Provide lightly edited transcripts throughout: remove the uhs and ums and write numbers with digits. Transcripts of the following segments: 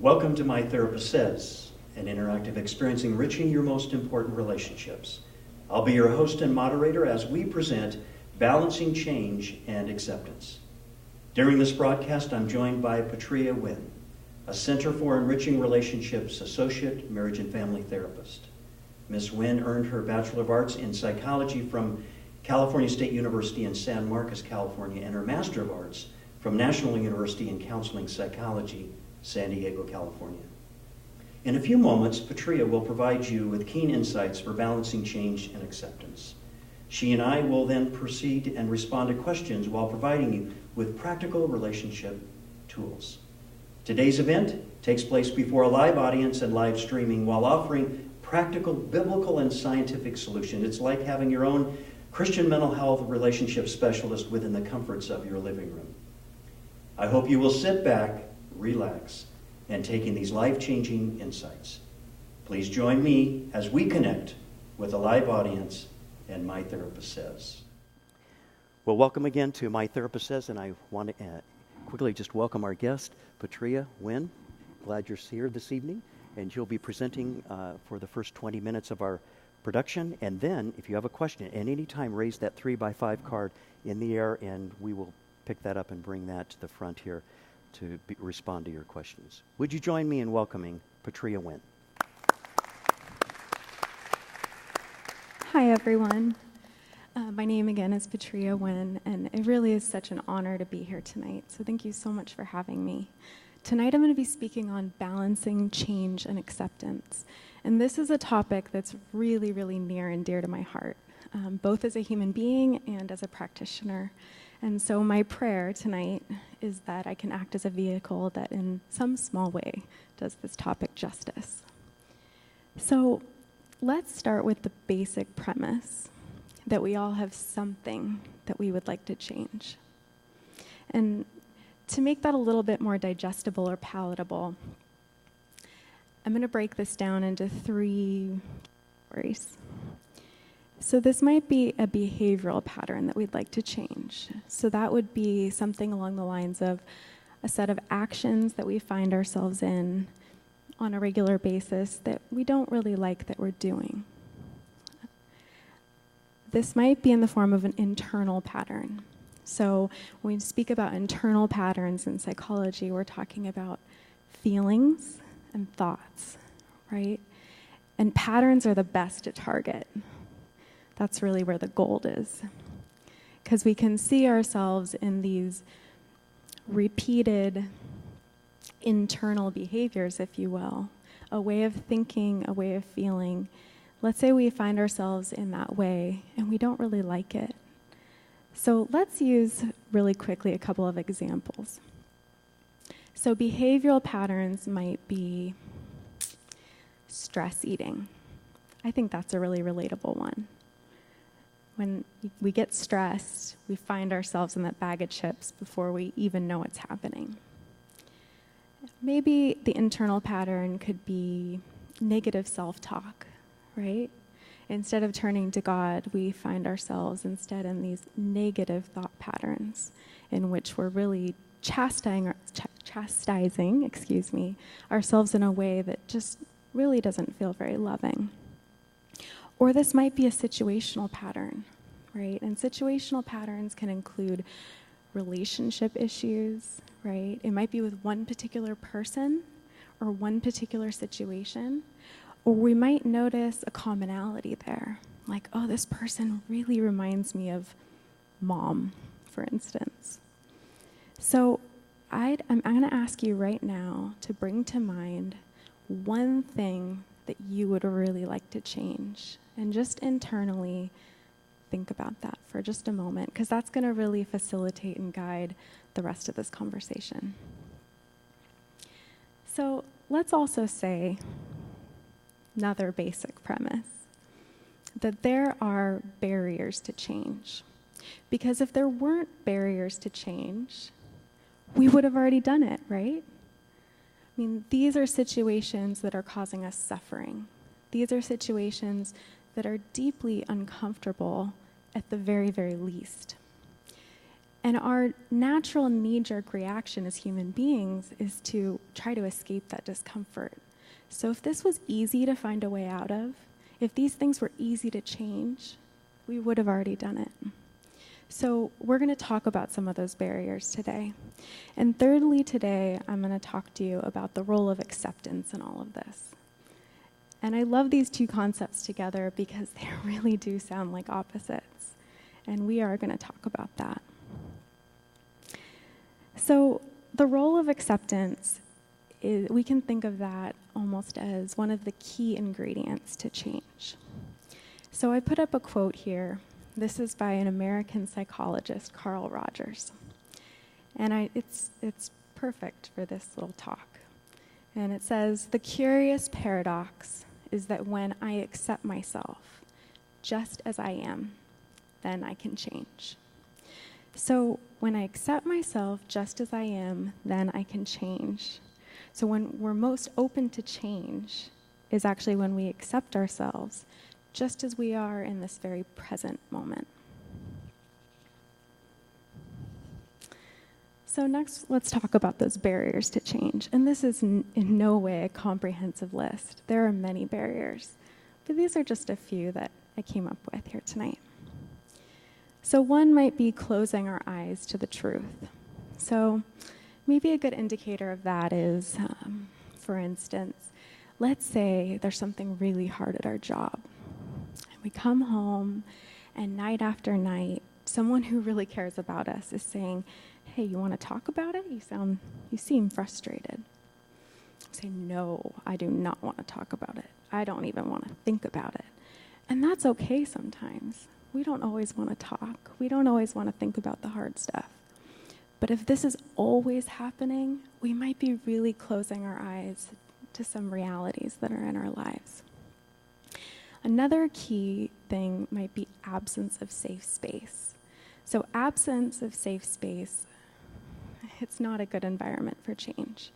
Welcome to My Therapist Says, an interactive experience enriching your most important relationships. I'll be your host and moderator as we present Balancing Change and Acceptance. During this broadcast, I'm joined by Patria Wynn, a Center for Enriching Relationships Associate Marriage and Family Therapist. Ms. Wynn earned her Bachelor of Arts in Psychology from California State University in San Marcos, California, and her Master of Arts from National University in Counseling Psychology, San Diego, California. In a few moments, Patria will provide you with keen insights for balancing change and acceptance. She and I will then proceed and respond to questions while providing you with practical relationship tools. Today's event takes place before a live audience and live streaming while offering practical, biblical, and scientific solutions. It's like having your own Christian mental health relationship specialist within the comforts of your living room. I hope you will sit back, relax, and take in these life-changing insights. Please join me as we connect with a live audience and My Therapist Says. Well, welcome again to My Therapist Says, and I want to quickly just welcome our guest, Patria Wynn. Glad you're here this evening, and you'll be presenting for the first 20 minutes of our production, and then if you have a question at any time, raise that 3x5 card in the air, and we will pick that up and bring that to the front here to respond to your questions. Would you join me in welcoming Patria Wynn? Hi, everyone. My name again is Patria Wynn, and it really is such an honor to be here tonight. So thank you so much for having me. Tonight I'm going to be speaking on balancing change and acceptance. And this is a topic that's really, really near and dear to my heart, both as a human being and as a practitioner. And so my prayer tonight is that I can act as a vehicle that in some small way does this topic justice. So let's start with the basic premise that we all have something that we would like to change. And to make that a little bit more digestible or palatable, I'm going to break this down into 3 categories. So this might be a behavioral pattern that we'd like to change. So that would be something along the lines of a set of actions that we find ourselves in on a regular basis that we don't really like that we're doing. This might be in the form of an internal pattern. So when we speak about internal patterns in psychology, we're talking about feelings and thoughts, right? And patterns are the best to target. That's really where the gold is. Because we can see ourselves in these repeated internal behaviors, if you will, a way of thinking, a way of feeling. Let's say we find ourselves in that way and we don't really like it. So let's use really quickly a couple of examples. So behavioral patterns might be stress eating. I think that's a really relatable one. When we get stressed, we find ourselves in that bag of chips before we even know what's happening. Maybe the internal pattern could be negative self-talk, right? Instead of turning to God, we find ourselves instead in these negative thought patterns in which we're really chastising ourselves in a way that just really doesn't feel very loving. Or this might be a situational pattern, right? And situational patterns can include relationship issues, right? It might be with one particular person or one particular situation, or we might notice a commonality there. Like, oh, this person really reminds me of mom, for instance. So I'm going to ask you right now to bring to mind one thing that you would really like to change. And just internally think about that for just a moment, because that's going to really facilitate and guide the rest of this conversation. So let's also say another basic premise, that there are barriers to change. Because if there weren't barriers to change, we would have already done it, right? I mean, these are situations that are causing us suffering. These are situations that are deeply uncomfortable at the very, very least. And our natural knee-jerk reaction as human beings is to try to escape that discomfort. So if this was easy to find a way out of, if these things were easy to change, we would have already done it. So we're going to talk about some of those barriers today. And thirdly, today, I'm going to talk to you about the role of acceptance in all of this. And I love these two concepts together because they really do sound like opposites. And we are going to talk about that. So the role of acceptance, we can think of that almost as one of the key ingredients to change. So I put up a quote here. This is by an American psychologist, Carl Rogers. And it's perfect for this little talk. And it says, "The curious paradox is that when I accept myself just as I am, then I can change." So when I accept myself just as I am, then I can change. So when we're most open to change is actually when we accept ourselves just as we are in this very present moment. So next, let's talk about those barriers to change. And this is in no way a comprehensive list. There are many barriers, but these are just a few that I came up with here tonight. So one might be closing our eyes to the truth. So maybe a good indicator of that is, for instance, let's say there's something really hard at our job. We come home, and night after night, someone who really cares about us is saying, "Hey, you want to talk about it? You seem frustrated." I say, "No, I do not want to talk about it. I don't even want to think about it." And that's okay sometimes. We don't always want to talk. We don't always want to think about the hard stuff. But if this is always happening, we might be really closing our eyes to some realities that are in our lives. Another key thing might be absence of safe space. So absence of safe space, it's not a good environment for change.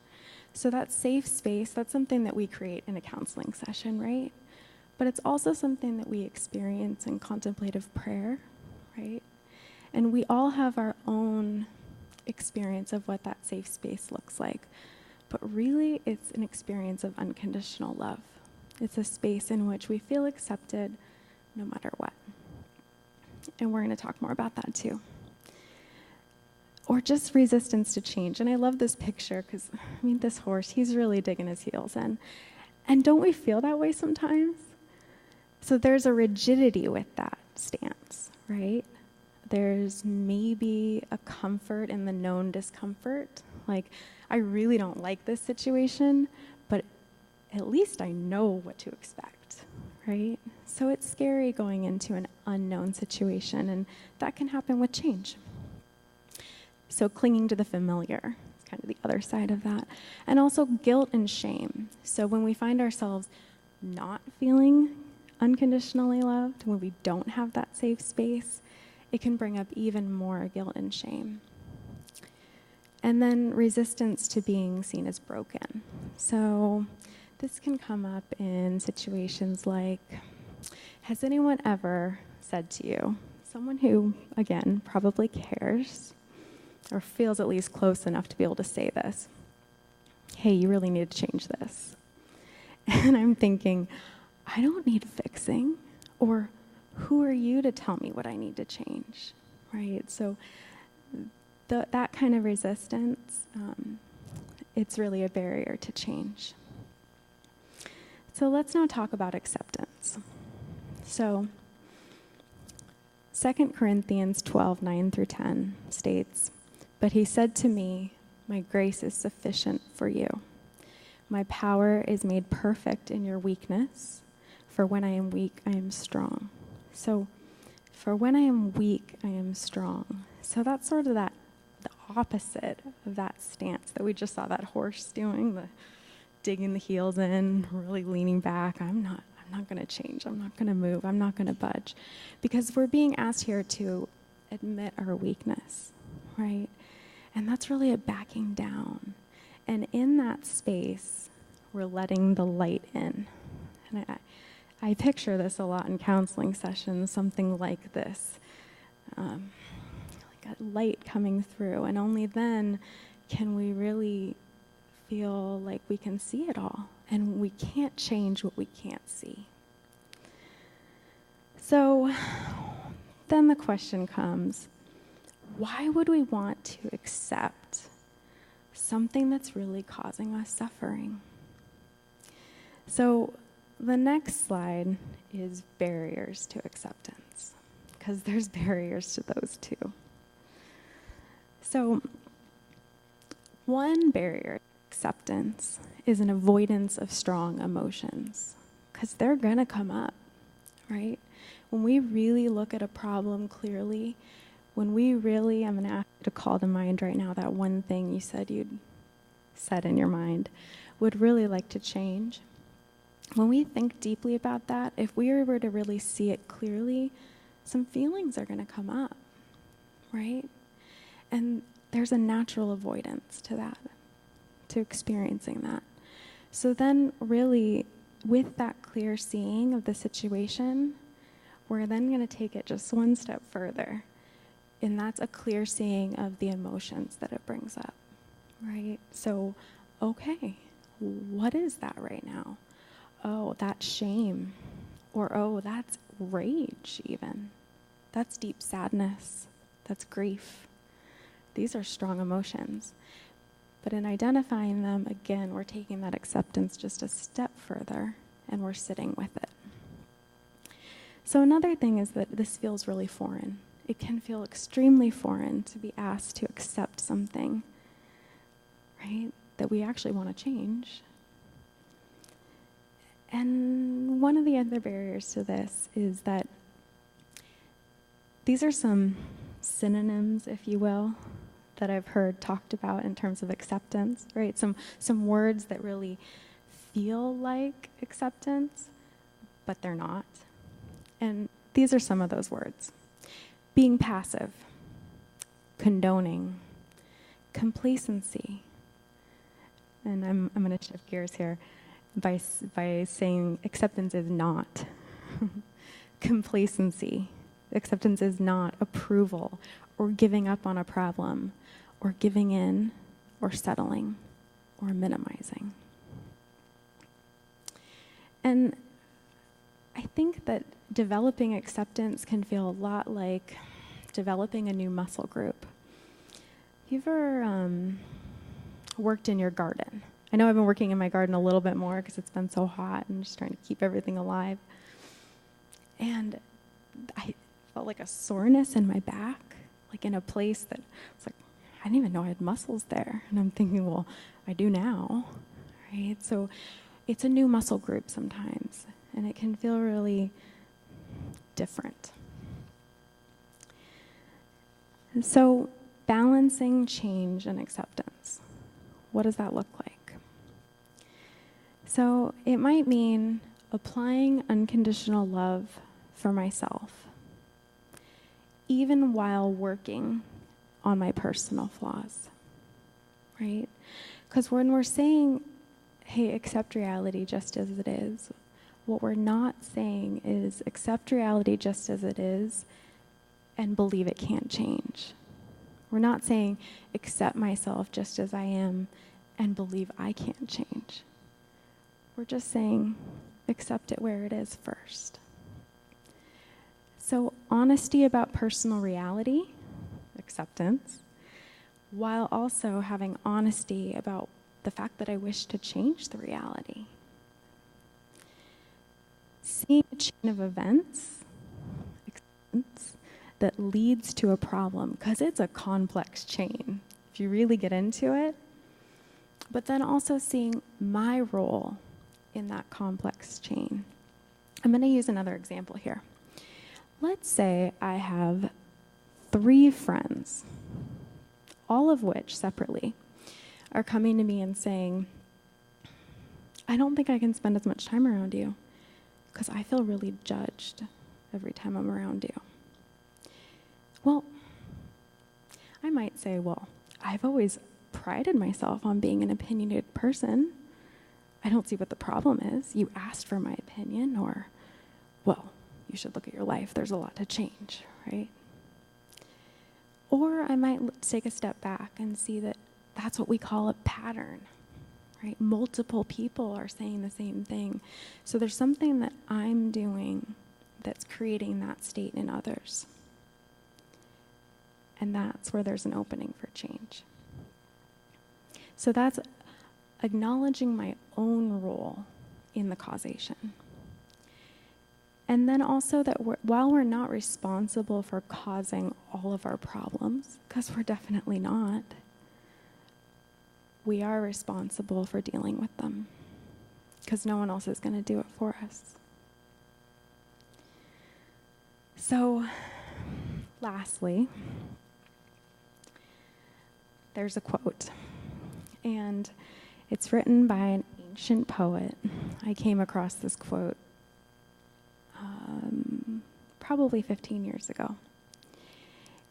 So that safe space, that's something that we create in a counseling session, right? But it's also something that we experience in contemplative prayer, right? And we all have our own experience of what that safe space looks like. But really, it's an experience of unconditional love. It's a space in which we feel accepted no matter what. And we're going to talk more about that too. Or just resistance to change. And I love this picture because, this horse, he's really digging his heels in. And don't we feel that way sometimes? So there's a rigidity with that stance, right? There's maybe a comfort in the known discomfort. Like, I really don't like this situation, but at least I know what to expect, right? So it's scary going into an unknown situation, and that can happen with change. So clinging to the familiar is kind of the other side of that. And also guilt and shame. So when we find ourselves not feeling unconditionally loved, when we don't have that safe space, it can bring up even more guilt and shame. And then resistance to being seen as broken. So this can come up in situations like, has anyone ever said to you, someone who, again, probably cares, or feels at least close enough to be able to say this, "Hey, you really need to change this." And I'm thinking, I don't need fixing, or who are you to tell me what I need to change, right? So that kind of resistance, it's really a barrier to change. So let's now talk about acceptance. So 2 Corinthians 12:9 through 10 states, "But he said to me, 'My grace is sufficient for you. My power is made perfect in your weakness, for when I am weak, I am strong.'" So, for when I am weak, I am strong. So that's sort of the opposite of that stance that we just saw that horse doing, the digging the heels in, really leaning back. I'm not going to change. I'm not going to move. I'm not going to budge. Because we're being asked here to admit our weakness, right? And that's really a backing down. And in that space, we're letting the light in. And I picture this a lot in counseling sessions, something like this. Like light coming through, and only then can we really feel like we can see it all, and we can't change what we can't see. So then the question comes, why would we want to accept something that's really causing us suffering? So the next slide is barriers to acceptance, because there's barriers to those too. So one barrier to acceptance is an avoidance of strong emotions, because they're going to come up, right? When we really look at a problem clearly, when we really, I'm going to ask you to call to mind right now that one thing you said you'd said in your mind would really like to change. When we think deeply about that, if we were to really see it clearly, some feelings are going to come up, right? And there's a natural avoidance to that, to experiencing that. So then really, with that clear seeing of the situation, we're then going to take it just one step further. And that's a clear seeing of the emotions that it brings up, right? So, okay, what is that right now? Oh, that's shame. Or, oh, that's rage even. That's deep sadness. That's grief. These are strong emotions. But in identifying them, again, we're taking that acceptance just a step further, and we're sitting with it. So another thing is that this feels really foreign. It can feel extremely foreign to be asked to accept something, right, that we actually want to change. And one of the other barriers to this is that these are some synonyms, if you will, that I've heard talked about in terms of acceptance, right? Some words that really feel like acceptance, but they're not. And these are some of those words. Being passive, condoning, complacency. And I'm going to shift gears here by saying acceptance is not. Complacency. Acceptance is not approval or giving up on a problem or giving in or settling or minimizing. And I think that developing acceptance can feel a lot like developing a new muscle group. You ever worked in your garden? I know I've been working in my garden a little bit more because it's been so hot and just trying to keep everything alive. And I felt like a soreness in my back, like in a place that it's like, I didn't even know I had muscles there. And I'm thinking, well, I do now, right? So it's a new muscle group sometimes, and it can feel really different. And so balancing change and acceptance, what does that look like? So it might mean applying unconditional love for myself, even while working on my personal flaws, right? Because when we're saying, hey, accept reality just as it is, what we're not saying is accept reality just as it is and believe it can't change. We're not saying accept myself just as I am and believe I can't change. We're just saying accept it where it is first. So honesty about personal reality, acceptance, while also having honesty about the fact that I wish to change the reality. Seeing a chain of events, acceptance, that leads to a problem, because it's a complex chain, if you really get into it. But then also seeing my role in that complex chain. I'm going to use another example here. Let's say I have 3 friends, all of which separately are coming to me and saying, I don't think I can spend as much time around you because I feel really judged every time I'm around you. Well, I might say, well, I've always prided myself on being an opinionated person. I don't see what the problem is. You asked for my opinion, or, well, you should look at your life. There's a lot to change, right? Or I might take a step back and see that that's what we call a pattern, right? Multiple people are saying the same thing. So there's something that I'm doing that's creating that state in others. And that's where there's an opening for change. So that's acknowledging my own role in the causation. And then also that while we're not responsible for causing all of our problems, because we're definitely not, we are responsible for dealing with them, because no one else is going to do it for us. So, lastly, there's a quote, and it's written by an ancient poet. I came across this quote probably 15 years ago.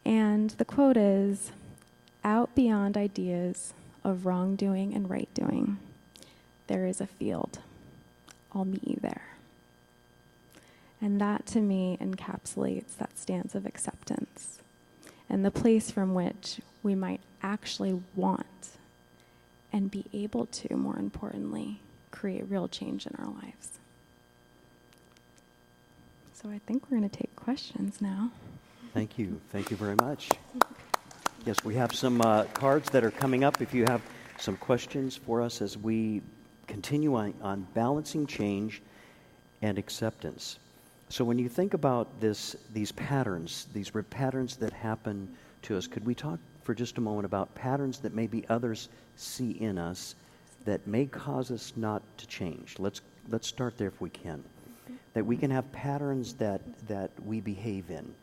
And the quote is, "Out beyond ideas of wrongdoing and right doing, there is a field. I'll meet you there." And that, to me, encapsulates that stance of acceptance and the place from which we might actually want and be able to, more importantly, create real change in our lives. So I think we're going to take questions now. Thank you. Thank you very much. Yes, we have some cards that are coming up. If you have some questions for us as we continue on balancing change and acceptance. So when you think about these patterns, these patterns that happen to us, could we talk for just a moment about patterns that maybe others see in us that may cause us not to change? Let's start there if we can. That we can have patterns that we behave in.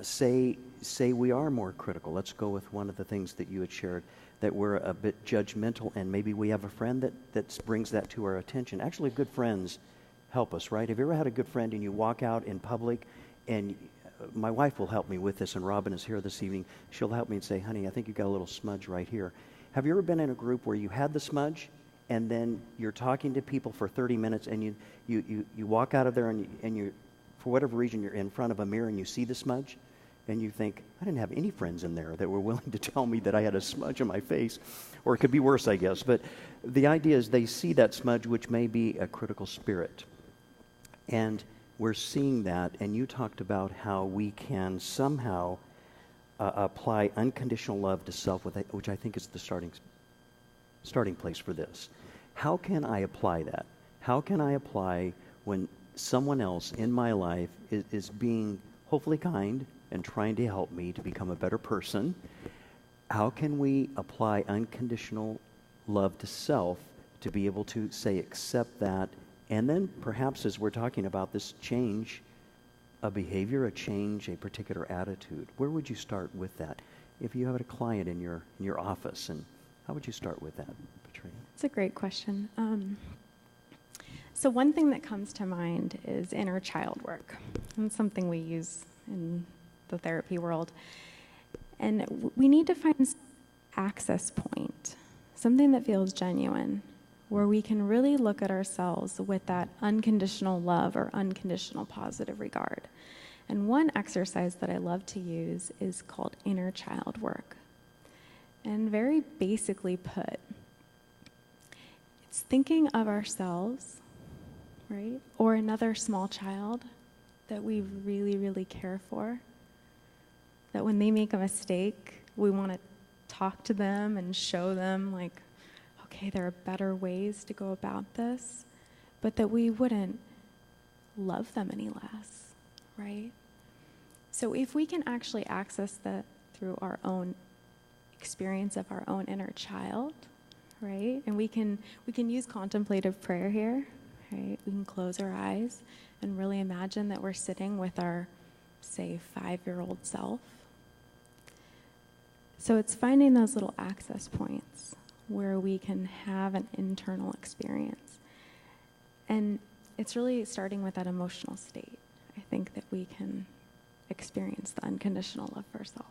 Say we are more critical. Let's go with one of the things that you had shared, that we're a bit judgmental, and maybe we have a friend that brings that to our attention. Actually, good friends help us, right? Have you ever had a good friend and you walk out in public, and my wife will help me with this, and Robin is here this evening. She'll help me and say, "Honey, I think you got a little smudge right here." Have you ever been in a group where you had the smudge, and then you're talking to people for 30 minutes, and you walk out of there, and you, for whatever reason, you're in front of a mirror and you see the smudge, and you think, "I didn't have any friends in there that were willing to tell me that I had a smudge on my face." Or it could be worse, I guess. But the idea is they see that smudge, which may be a critical spirit. And we're seeing that, and you talked about how we can somehow apply unconditional love to self, which I think is the starting place for this. How can I apply that? How can I apply when someone else in my life is being hopefully kind and trying to help me to become a better person? How can we apply unconditional love to self to be able to say, accept that, and then perhaps as we're talking about this change, a behavior, a change, a particular attitude, where would you start with that? If you have a client in your office, and how would you start with that, Patria? It's a great question. So one thing that comes to mind is inner child work. And it's something we use in the therapy world. And we need to find access point, something that feels genuine, where we can really look at ourselves with that unconditional love or unconditional positive regard. And one exercise that I love to use is called inner child work. And very basically put, it's thinking of ourselves, right, or another small child that we really, really care for, that when they make a mistake, we want to talk to them and show them, like, okay, there are better ways to go about this, but that we wouldn't love them any less, right? So if we can actually access that through our own experience of our own inner child, right? And we can use contemplative prayer here, right? We can close our eyes and really imagine that we're sitting with our, say, 5-year-old self. So it's finding those little access points where we can have an internal experience. And it's really starting with that emotional state. I think that we can experience the unconditional love for self.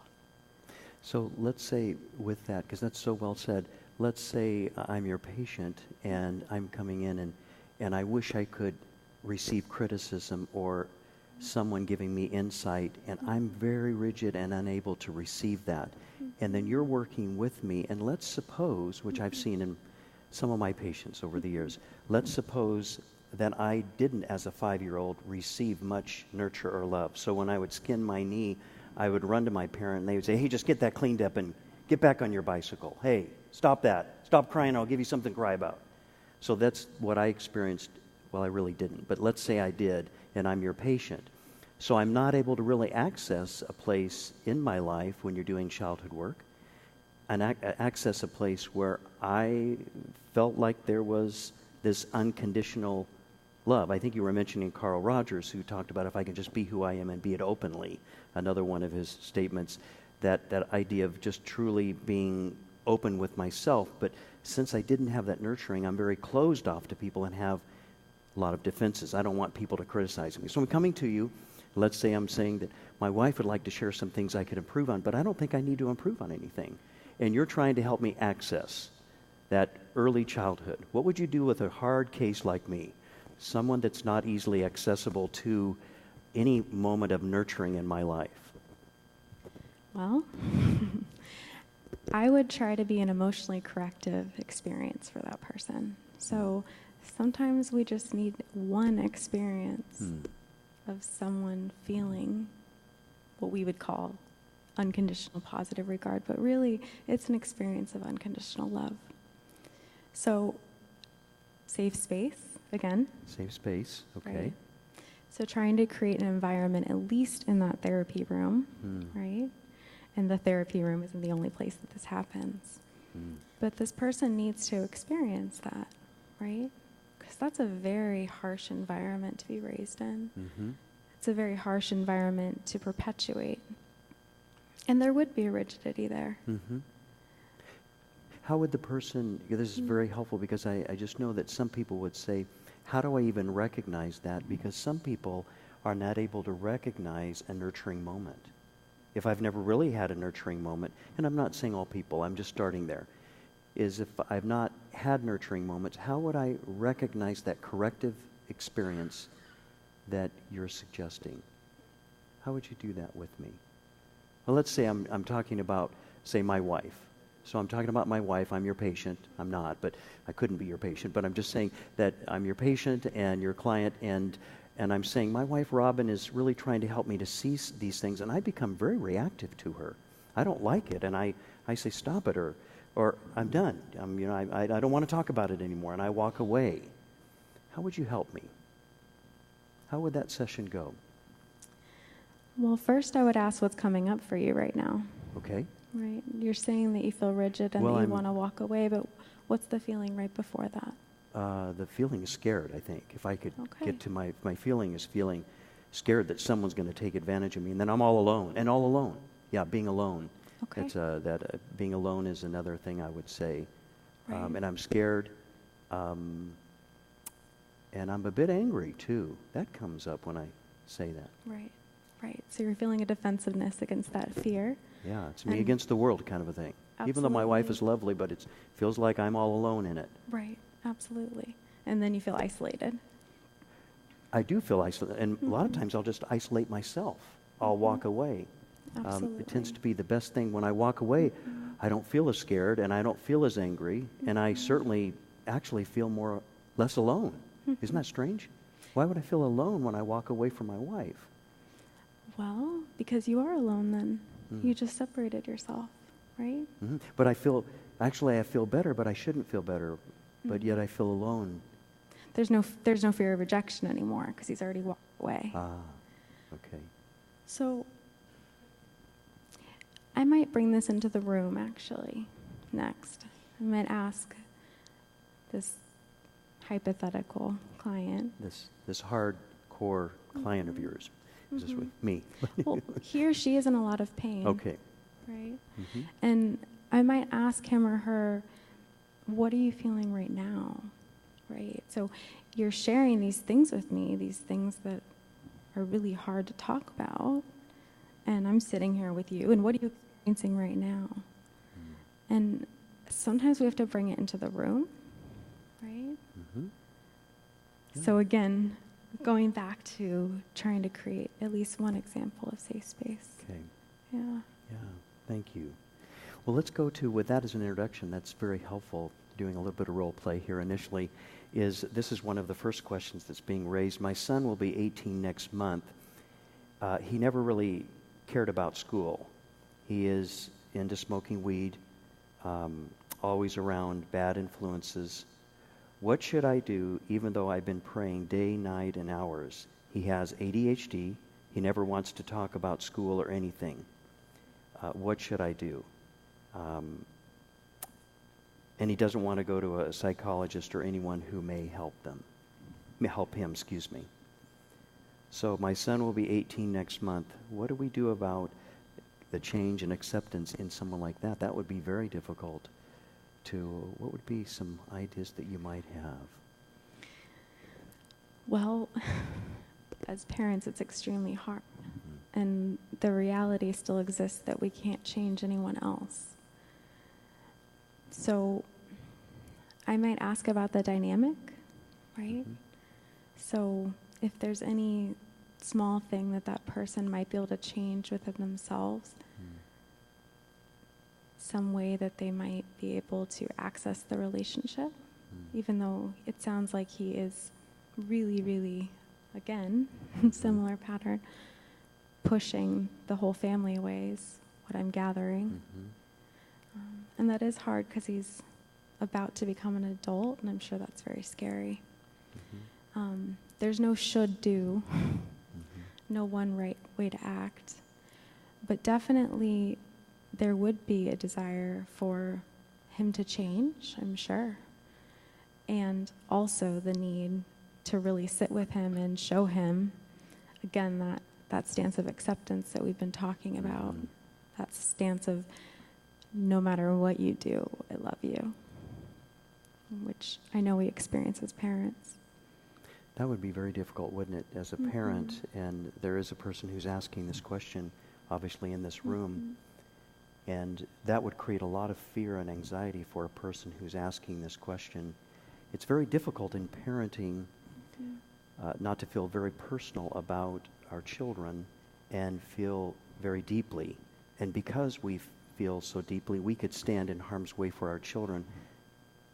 So let's say with that, because that's so well said, let's say I'm your patient and I'm coming in and I wish I could receive criticism or someone giving me insight, and I'm very rigid and unable to receive that. And then you're working with me, and let's suppose, which I've seen in some of my patients over the years, let's suppose that I didn't, as a 5-year-old, receive much nurture or love. So when I would skin my knee, I would run to my parent, and they would say, hey, just get that cleaned up and get back on your bicycle. Hey, stop that. Stop crying. I'll give you something to cry about. So that's what I experienced. Well, I really didn't. But let's say I did, and I'm your patient. So I'm not able to really access a place in my life when you're doing childhood work, and access a place where I felt like there was this unconditional love. I think you were mentioning Carl Rogers, who talked about if I can just be who I am and be it openly. Another one of his statements, that idea of just truly being open with myself. But since I didn't have that nurturing, I'm very closed off to people and have a lot of defenses. I don't want people to criticize me. So I'm coming to you. Let's say I'm saying that my wife would like to share some things I could improve on, but I don't think I need to improve on anything. And you're trying to help me access that early childhood. What would you do with a hard case like me? Someone that's not easily accessible to any moment of nurturing in my life. Well, I would try to be an emotionally corrective experience for that person. So sometimes we just need one experience of someone feeling what we would call unconditional positive regard, but really it's an experience of unconditional love. So safe space, again. Safe space, okay. Right? So trying to create an environment, at least in that therapy room, right? And the therapy room isn't the only place that this happens. But this person needs to experience that, right? Because that's a very harsh environment to be raised in. It's a very harsh environment to perpetuate. And there would be a rigidity there. How would the person, this is very helpful because I just know that some people would say, how do I even recognize that? Because some people are not able to recognize a nurturing moment. If I've never really had a nurturing moment, and I'm not saying all people, I'm just starting there, is if I've not had nurturing moments, how would I recognize that corrective experience that you're suggesting? How would you do that with me? Well, let's say I'm talking about, say, my wife. So I'm talking about my wife. I'm your patient. I'm not, but I couldn't be your patient. But I'm just saying that I'm your patient and your client, and I'm saying my wife, Robin, is really trying to help me to see these things, and I become very reactive to her. I don't like it, and I say, stop it, or I'm done. I don't want to talk about it anymore, and I walk away. How would you help me? How would that session go? Well, first I would ask what's coming up for you right now. Okay. Right. You're saying that you feel rigid and that you want to walk away, but what's the feeling right before that? The feeling is scared, I think. If I could get to my feeling is feeling scared that someone's going to take advantage of me, and then I'm all alone. And all alone. Yeah, being alone. Okay. That's, being alone is another thing I would say. Right. And I'm scared. And I'm a bit angry, too. That comes up when I say that. Right. Right. So you're feeling a defensiveness against that fear. Yeah, it's me against the world kind of a thing. Absolutely. Even though my wife is lovely, but it feels like I'm all alone in it. Right. Absolutely. And then you feel isolated. I do feel isolated. And a lot of times I'll just isolate myself. I'll walk away. It tends to be the best thing. When I walk away, I don't feel as scared and I don't feel as angry. And I certainly actually feel less alone. Isn't that strange? Why would I feel alone when I walk away from my wife? Well, because you are alone then. You just separated yourself, right? But I feel better, but I shouldn't feel better. But yet I feel alone. There's no fear of rejection anymore because he's already walked away. Okay. So I might bring this into the room actually next. I might ask this hypothetical client. This hardcore client of yours. Is this me? Well, he or she is in a lot of pain. Okay. Right? And I might ask him or her, what are you feeling right now? Right? So you're sharing these things with me, these things that are really hard to talk about. And I'm sitting here with you. And what are you experiencing right now? And sometimes we have to bring it into the room. Right? Yeah. So again, going back to trying to create at least one example of safe space. Okay. Yeah. Yeah, thank you. Well, let's go to, with that as an introduction, that's very helpful, doing a little bit of role play here initially, this is one of the first questions that's being raised. My son will be 18 next month. He never really cared about school. He is into smoking weed, always around bad influences. What should I do, even though I've been praying day, night, and hours? He has ADHD. He never wants to talk about school or anything. What should I do? And he doesn't want to go to a psychologist or anyone who may help him. So my son will be 18 next month. What do we do about the change and acceptance in someone like that? That would be very difficult. What would be some ideas that you might have? Well, as parents, it's extremely hard. Mm-hmm. And the reality still exists that we can't change anyone else. So I might ask about the dynamic, right? Mm-hmm. So if there's any small thing that person might be able to change within themselves, some way that they might be able to access the relationship, even though it sounds like he is really, really, again, similar pattern, pushing the whole family away is what I'm gathering. And that is hard because he's about to become an adult, and I'm sure that's very scary. There's no should do, no one right way to act, but definitely there would be a desire for him to change, I'm sure. And also the need to really sit with him and show him, again, that stance of acceptance that we've been talking about, that stance of no matter what you do, I love you, which I know we experience as parents. That would be very difficult, wouldn't it, as a parent? And there is a person who's asking this question, obviously, in this room. And that would create a lot of fear and anxiety for a person who's asking this question. It's very difficult in parenting not to feel very personal about our children and feel very deeply. And because we feel so deeply, we could stand in harm's way for our children.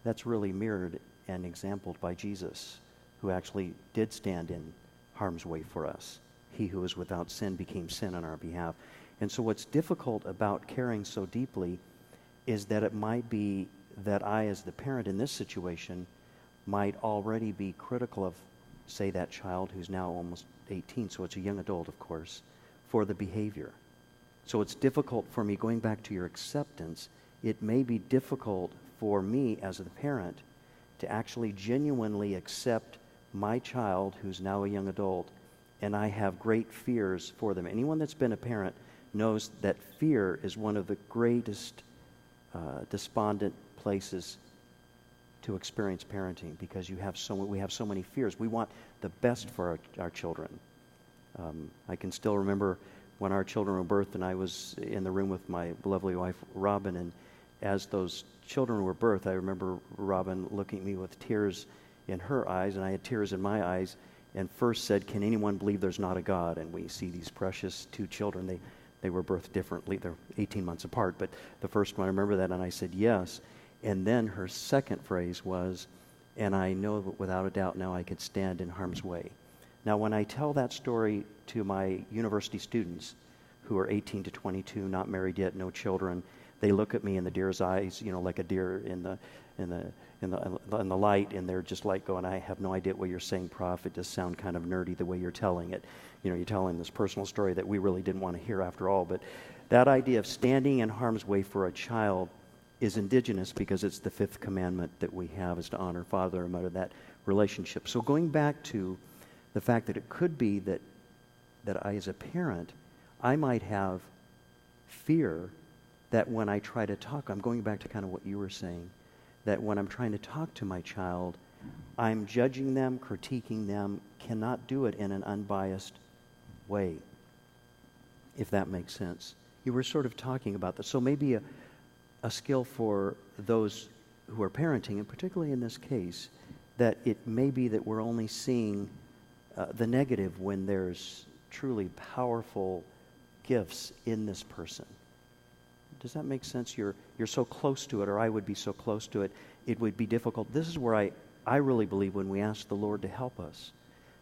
That's really mirrored and exampled by Jesus, who actually did stand in harm's way for us. He who is without sin became sin on our behalf. And so what's difficult about caring so deeply is that it might be that I, as the parent in this situation, might already be critical of, say, that child who's now almost 18, so it's a young adult, of course, for the behavior. So it's difficult for me, going back to your acceptance, it may be difficult for me as the parent to actually genuinely accept my child who's now a young adult, and I have great fears for them. Anyone that's been a parent knows that fear is one of the greatest despondent places to experience parenting, because we have so many fears. We want the best for our children. I can still remember when our children were birthed, and I was in the room with my lovely wife, Robin, and as those children were birthed, I remember Robin looking at me with tears in her eyes, and I had tears in my eyes, and first said, "Can anyone believe there's not a God?" And we see these precious two children. They were birthed differently. They're 18 months apart, but the first one, I remember that, and I said, "Yes." And then her second phrase was, "And I know that without a doubt now I could stand in harm's way." Now, when I tell that story to my university students who are 18 to 22, not married yet, no children, they look at me in the deer's eyes, like a deer in the light, and they're just like going, "I have no idea what you're saying, Prof. It does sound kind of nerdy the way you're telling it." You're telling this personal story that we really didn't want to hear after all. But that idea of standing in harm's way for a child is indigenous, because it's the fifth commandment that we have, is to honor father and mother, that relationship. So going back to the fact that it could be that I, as a parent, I might have fear that when I try to talk, I'm going back to kind of what you were saying, that when I'm trying to talk to my child, I'm judging them, critiquing them, cannot do it in an unbiased way, if that makes sense. You were sort of talking about this. So maybe a skill for those who are parenting, and particularly in this case, that it may be that we're only seeing the negative when there's truly powerful gifts in this person. Does that make sense? You're so close to it, or I would be so close to it, it would be difficult. This is where I really believe when we ask the Lord to help us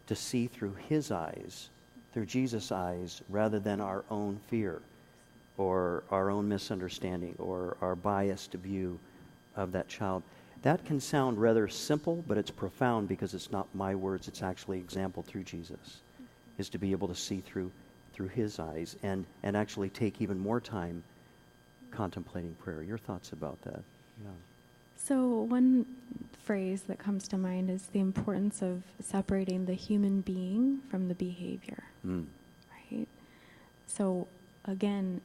to see through His eyes, through Jesus' eyes, rather than our own fear or our own misunderstanding or our biased view of that child. That can sound rather simple, but it's profound because it's not my words, it's actually example through Jesus, is to be able to see through His eyes and actually take even more time contemplating prayer. Your thoughts about that? Yeah. So one phrase that comes to mind is the importance of separating the human being from the behavior, right? So again,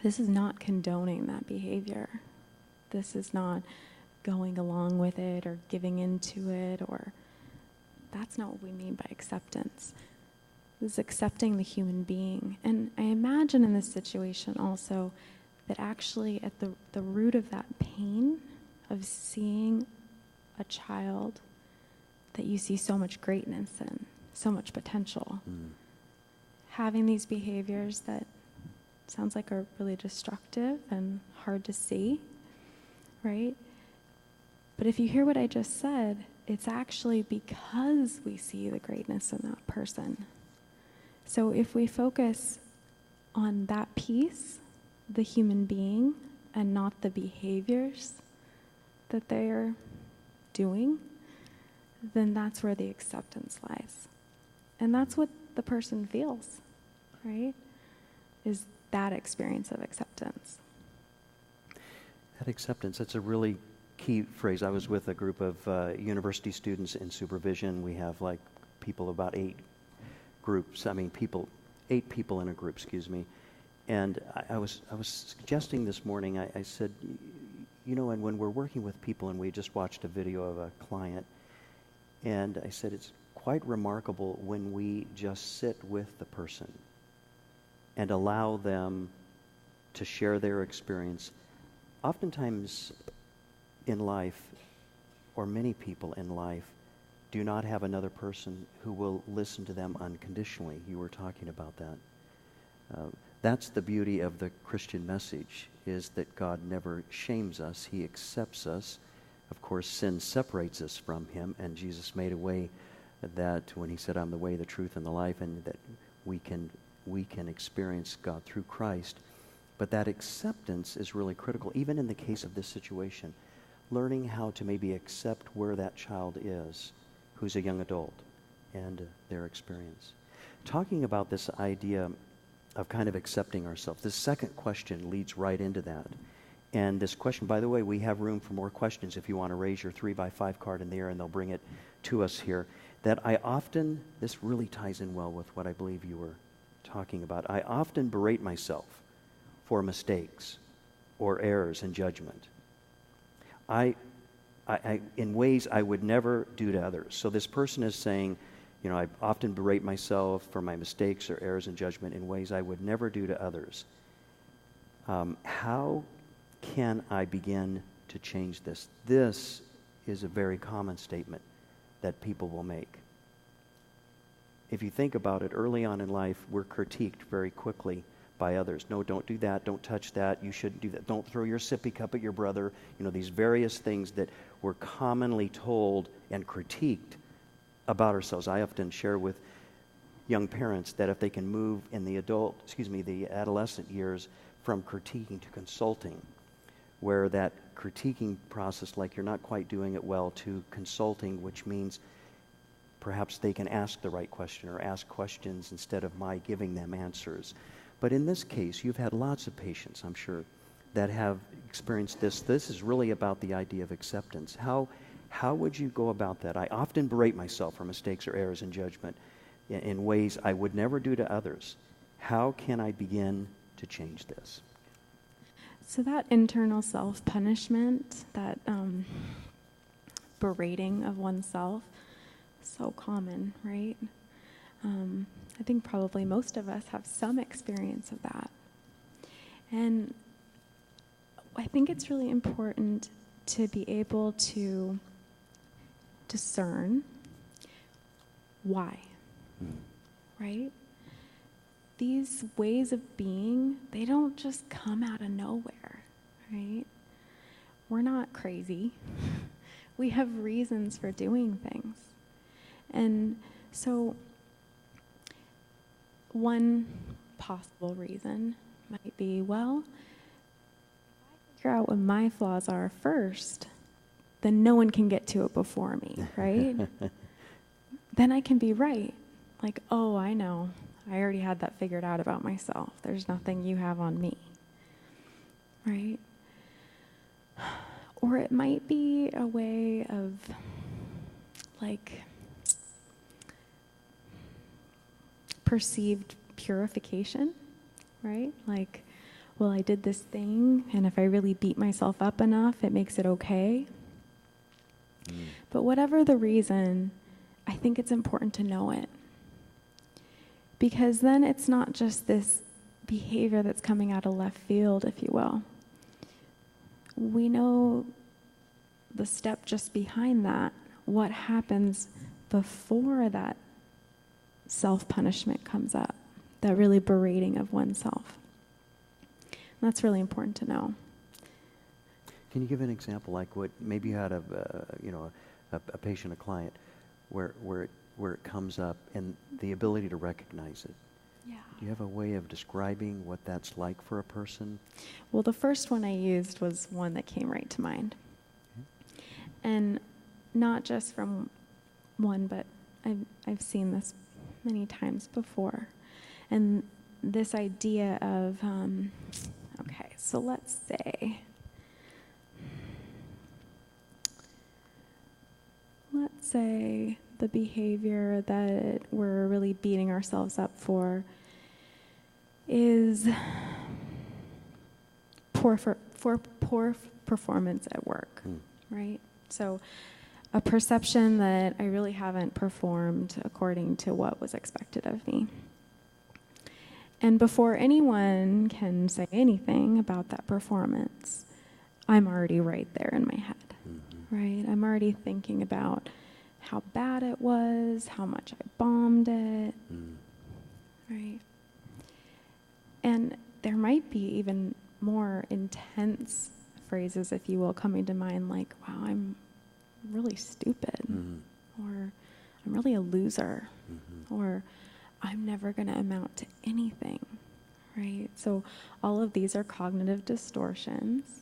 this is not condoning that behavior. This is not going along with it or giving into it, or that's not what we mean by acceptance. This is accepting the human being. And I imagine in this situation also that actually at the root of that pain of seeing a child that you see so much greatness in, so much potential, having these behaviors that sounds like are really destructive and hard to see, right? But if you hear what I just said, it's actually because we see the greatness in that person. So if we focus on that piece, the human being, and not the behaviors that they are doing, then that's where the acceptance lies. And that's what the person feels, right? Is that experience of acceptance. That acceptance, that's a really key phrase. I was with a group of university students in supervision. We have like people, about 8 people in a group, excuse me. And I was suggesting this morning, I said, you know, and when we're working with people, and we just watched a video of a client, and I said, it's quite remarkable when we just sit with the person and allow them to share their experience. Oftentimes in life, or many people in life, do not have another person who will listen to them unconditionally. You were talking about that. That's the beauty of the Christian message, is that God never shames us. He accepts us. Of course, sin separates us from Him, and Jesus made a way that when He said, I'm the way, the truth, and the life, and that we can experience God through Christ. But that acceptance is really critical, even in the case of this situation. Learning how to maybe accept where that child is, who's a young adult, and their experience. Talking about this idea of kind of accepting ourselves, this second question leads right into that. And this question, by the way, we have room for more questions if you want to raise your 3x5 card in the air, and they'll bring it to us here. That this really ties in well with what I believe you were talking about. I often berate myself for mistakes or errors in judgment. I in ways I would never do to others. So this person is saying, you know, I often berate myself for my mistakes or errors in judgment in ways I would never do to others. How can I begin to change this? This is a very common statement that people will make. If you think about it, early on in life, we're critiqued very quickly by others. No, don't do that. Don't touch that. You shouldn't do that. Don't throw your sippy cup at your brother. You know, these various things that we're commonly told and critiqued about ourselves. I often share with young parents that if they can move in the adolescent years from critiquing to consulting, where that critiquing process, like you're not quite doing it well, to consulting, which means perhaps they can ask the right question or ask questions instead of my giving them answers. But in this case, you've had lots of patients, I'm sure, that have experienced this. This is really about the idea of acceptance. How would you go about that? I often berate myself for mistakes or errors in judgment in ways I would never do to others. How can I begin to change this? So that internal self-punishment, that berating of oneself, so common, right? I think probably most of us have some experience of that. And I think it's really important to be able to discern why, right? These ways of being, they don't just come out of nowhere, right? We're not crazy. We have reasons for doing things. And so one possible reason might be, well, if I figure out what my flaws are first, then no one can get to it before me, right? Then I can be right. Like, oh, I know. I already had that figured out about myself. There's nothing you have on me, right? Or it might be a way of, like, perceived purification, right? Like, well, I did this thing, and if I really beat myself up enough, it makes it okay. But whatever the reason, I think it's important to know it. Because then it's not just this behavior that's coming out of left field, if you will. We know the step just behind that, what happens before that self-punishment comes up, that really berating of oneself. And that's really important to know. Can you give an example, like what maybe you had a patient, a client, where it comes up and the ability to recognize it? Yeah. Do you have a way of describing what that's like for a person? Well, the first one I used was one that came right to mind. And not just from one, but I've seen this many times before. And this idea of, okay, so let's say the behavior that we're really beating ourselves up for is poor performance at work, right? So a perception that I really haven't performed according to what was expected of me. And before anyone can say anything about that performance, I'm already right there in my head, right? I'm already thinking about how bad it was, how much I bombed it, right? And there might be even more intense phrases, if you will, coming to mind, like, wow, I'm really stupid, or I'm really a loser, or I'm never going to amount to anything, right? So all of these are cognitive distortions,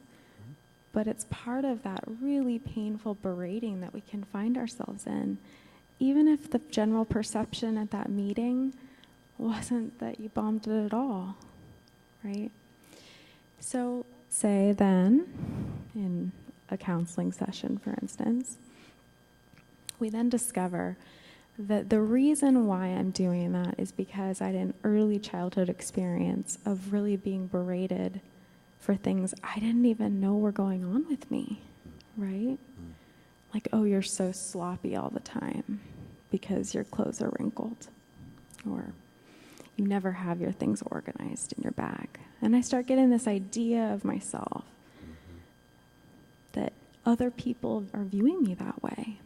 but it's part of that really painful berating that we can find ourselves in, even if the general perception at that meeting wasn't that you bombed it at all, right? So say then, in a counseling session, for instance, we then discover that the reason why I'm doing that is because I had an early childhood experience of really being berated for things I didn't even know were going on with me, right? Like, oh, you're so sloppy all the time because your clothes are wrinkled, or you never have your things organized in your bag. And I start getting this idea of myself that other people are viewing me that way.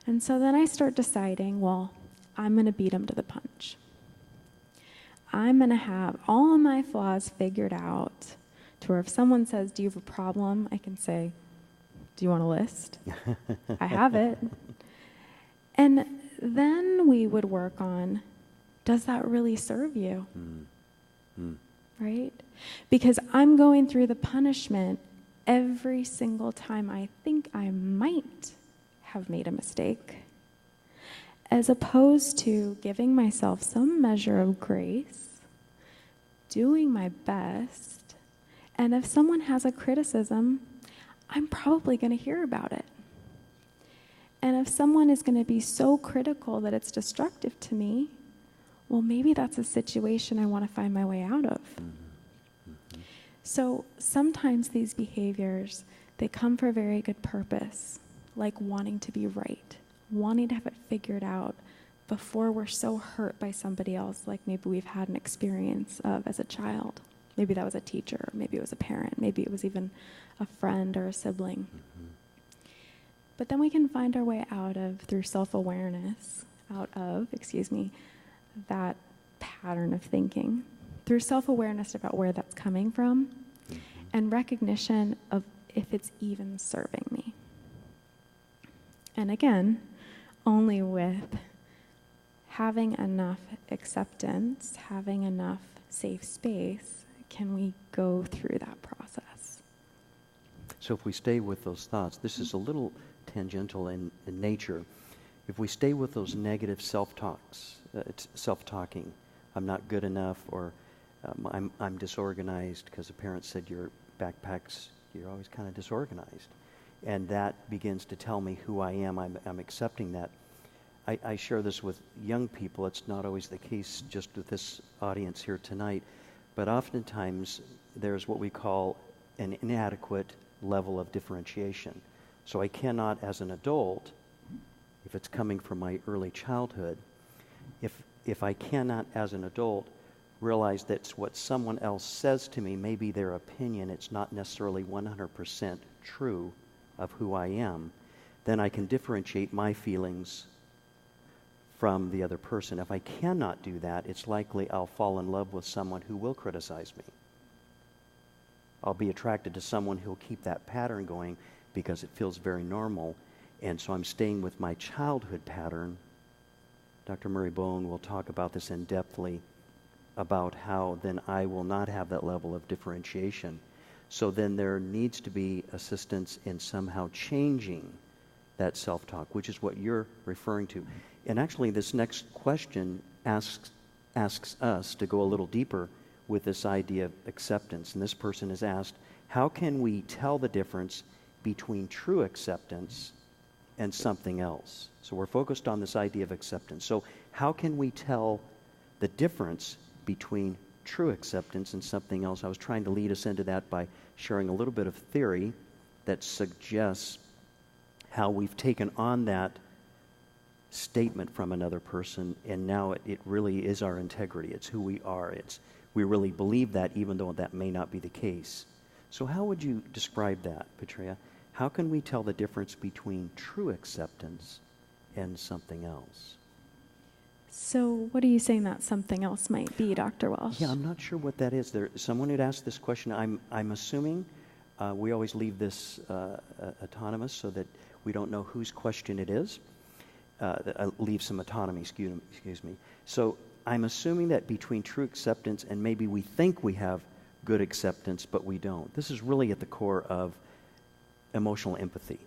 And so then I start deciding, well, I'm going to beat them to the punch. I'm going to have all of my flaws figured out to where if someone says, do you have a problem? I can say, do you want a list? I have it. And then we would work on, does that really serve you? Right? Because I'm going through the punishment every single time I think I might have made a mistake, as opposed to giving myself some measure of grace, doing my best, and if someone has a criticism, I'm probably going to hear about it. And if someone is going to be so critical that it's destructive to me, well, maybe that's a situation I want to find my way out of. So sometimes these behaviors, they come for a very good purpose, like wanting to be right, wanting to have it figured out before we're so hurt by somebody else, like maybe we've had an experience of as a child. Maybe that was a teacher, maybe it was a parent, maybe it was even a friend or a sibling. But then we can find our way out of, through self-awareness, out of, that pattern of thinking through self-awareness about where that's coming from and recognition of if it's even serving me. And again, only with having enough acceptance, having enough safe space, can we go through that process. So if we stay with those thoughts, this is a little tangential in nature. If we stay with those negative self-talks, self-talking, I'm not good enough, or I'm disorganized because the parent said your backpacks, you're always kind of disorganized. And that begins to tell me who I am. I'm accepting that. I share this with young people. It's not always the case just with this audience here tonight, but oftentimes there's what we call an inadequate level of differentiation. So I cannot, as an adult, if it's coming from my early childhood, if I cannot, as an adult, realize that's what someone else says to me, maybe their opinion, it's not necessarily 100% true of who I am, then I can differentiate my feelings from the other person. If I cannot do that, it's likely I'll fall in love with someone who will criticize me. I'll be attracted to someone who'll keep that pattern going because it feels very normal. And so I'm staying with my childhood pattern. Dr. Murray Bowen will talk about this in-depthly, about how then I will not have that level of differentiation. So then there needs to be assistance in somehow changing that self-talk, which is what you're referring to. And actually, this next question asks us to go a little deeper with this idea of acceptance. And this person has asked, how can we tell the difference between true acceptance and something else? So we're focused on this idea of acceptance. So how can we tell the difference between true acceptance and something else? I was trying to lead us into that by sharing a little bit of theory that suggests how we've taken on that statement from another person, and now it really is our integrity. It's who we are. We really believe that, even though that may not be the case. So how would you describe that, Petrea? How can we tell the difference between true acceptance and something else? So what are you saying that something else might be, Dr. Welsh? Yeah, I'm not sure what that is. Someone had asked this question. I'm assuming we always leave this autonomous so that we don't know whose question it is. Leave some autonomy, excuse me. So I'm assuming that between true acceptance and maybe we think we have good acceptance, but we don't. This is really at the core of emotional empathy.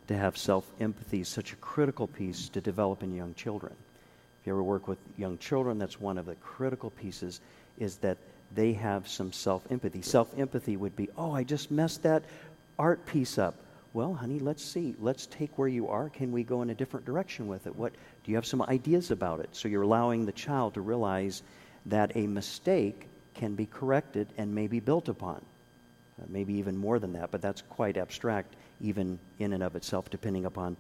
To have self-empathy is such a critical piece to develop in young children. If you ever work with young children, that's one of the critical pieces, is that they have some self-empathy. Self-empathy would be, oh, I just messed that art piece up. Well, honey, let's see. Let's take where you are. Can we go in a different direction with it? Do you have some ideas about it? So you're allowing the child to realize that a mistake can be corrected and may be built upon. Maybe even more than that, but that's quite abstract, even in and of itself, depending upon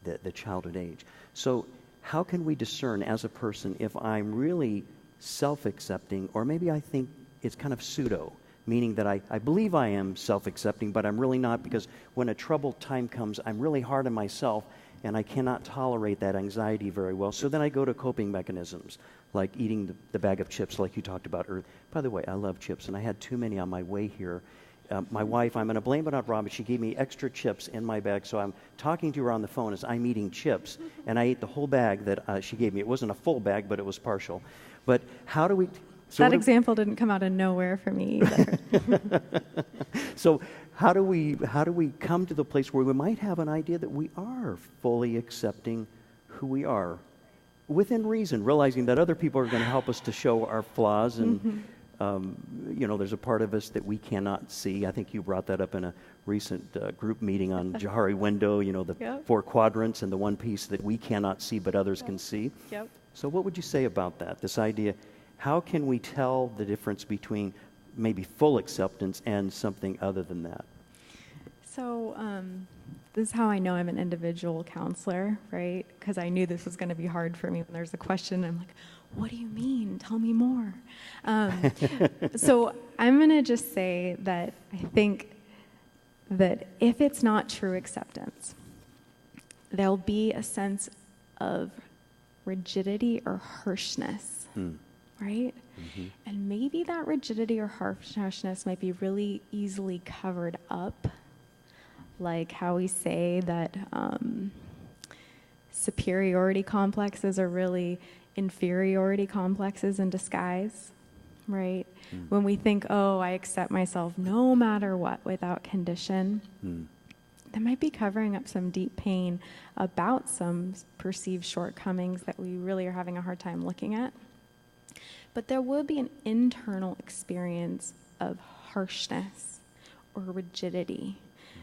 the childhood age. So how can we discern as a person if I'm really self-accepting, or maybe I think it's kind of pseudo, meaning that I believe I am self-accepting, but I'm really not, because when a troubled time comes, I'm really hard on myself, and I cannot tolerate that anxiety very well. So then I go to coping mechanisms, like eating the bag of chips like you talked about earlier. By the way, I love chips, and I had too many on my way here. My wife, I'm going to blame it on Robin, she gave me extra chips in my bag, so I'm talking to her on the phone as I'm eating chips, and I ate the whole bag that she gave me. It wasn't a full bag, but it was partial. But how do we... That example didn't come out of nowhere for me either. So how do we come to the place where we might have an idea that we are fully accepting who we are, within reason, realizing that other people are going to help us to show our flaws, and there's a part of us that we cannot see. I think you brought that up in a recent group meeting on Johari Window, the 4 quadrants and the one piece that we cannot see but others can see. Yep. So what would you say about that, this idea? How can we tell the difference between maybe full acceptance and something other than that? So this is how I know I'm an individual counselor, right? Because I knew this was going to be hard for me when there's a question. I'm like, what do you mean? Tell me more. So I'm going to just say that I think that if it's not true acceptance, there'll be a sense of rigidity or harshness, right? Mm-hmm. And maybe that rigidity or harshness might be really easily covered up, like how we say that superiority complexes are really inferiority complexes in disguise, right? When we think, oh, I accept myself no matter what without condition, that might be covering up some deep pain about some perceived shortcomings that we really are having a hard time looking at. But there will be an internal experience of harshness or rigidity.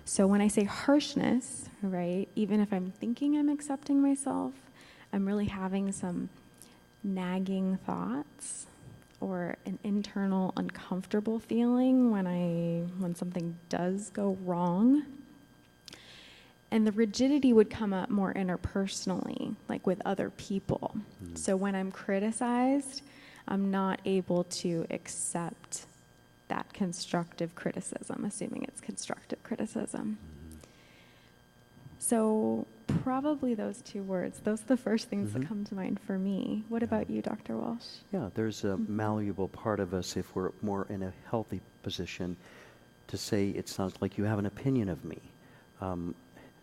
So when I say harshness, right, even if I'm thinking I'm accepting myself, I'm really having some nagging thoughts or an internal uncomfortable feeling when something does go wrong. And the rigidity would come up more interpersonally, like with other people. So when I'm criticized, I'm not able to accept that constructive criticism, assuming it's constructive criticism. So probably those two words, those are the first things that come to mind for me. What about you, Dr. Walsh? Yeah, there's a malleable part of us, if we're more in a healthy position, to say it sounds like you have an opinion of me.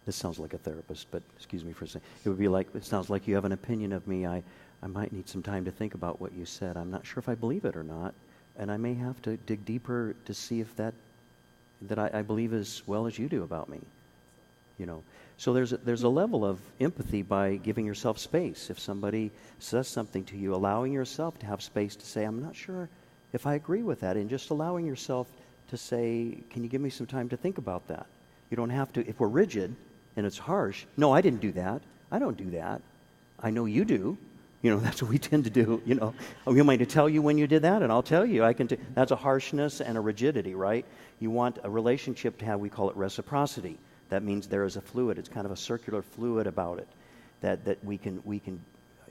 This sounds like a therapist, but excuse me for saying, it would be like, it sounds like you have an opinion of me. I might need some time to think about what you said. I'm not sure if I believe it or not, and I may have to dig deeper to see if that I believe as well as you do about me. You know, so there's a level of empathy by giving yourself space. If somebody says something to you, allowing yourself to have space to say, I'm not sure if I agree with that, and just allowing yourself to say, can you give me some time to think about that? You don't have to, if we're rigid and it's harsh, no, I didn't do that. I don't do that. I know you do. You know, that's what we tend to do, you know. Oh, you want me to tell you when you did that? And I'll tell you. That's a harshness and a rigidity, right? You want a relationship to have, we call it reciprocity. That means there is a fluid. It's kind of a circular fluid about it that we can.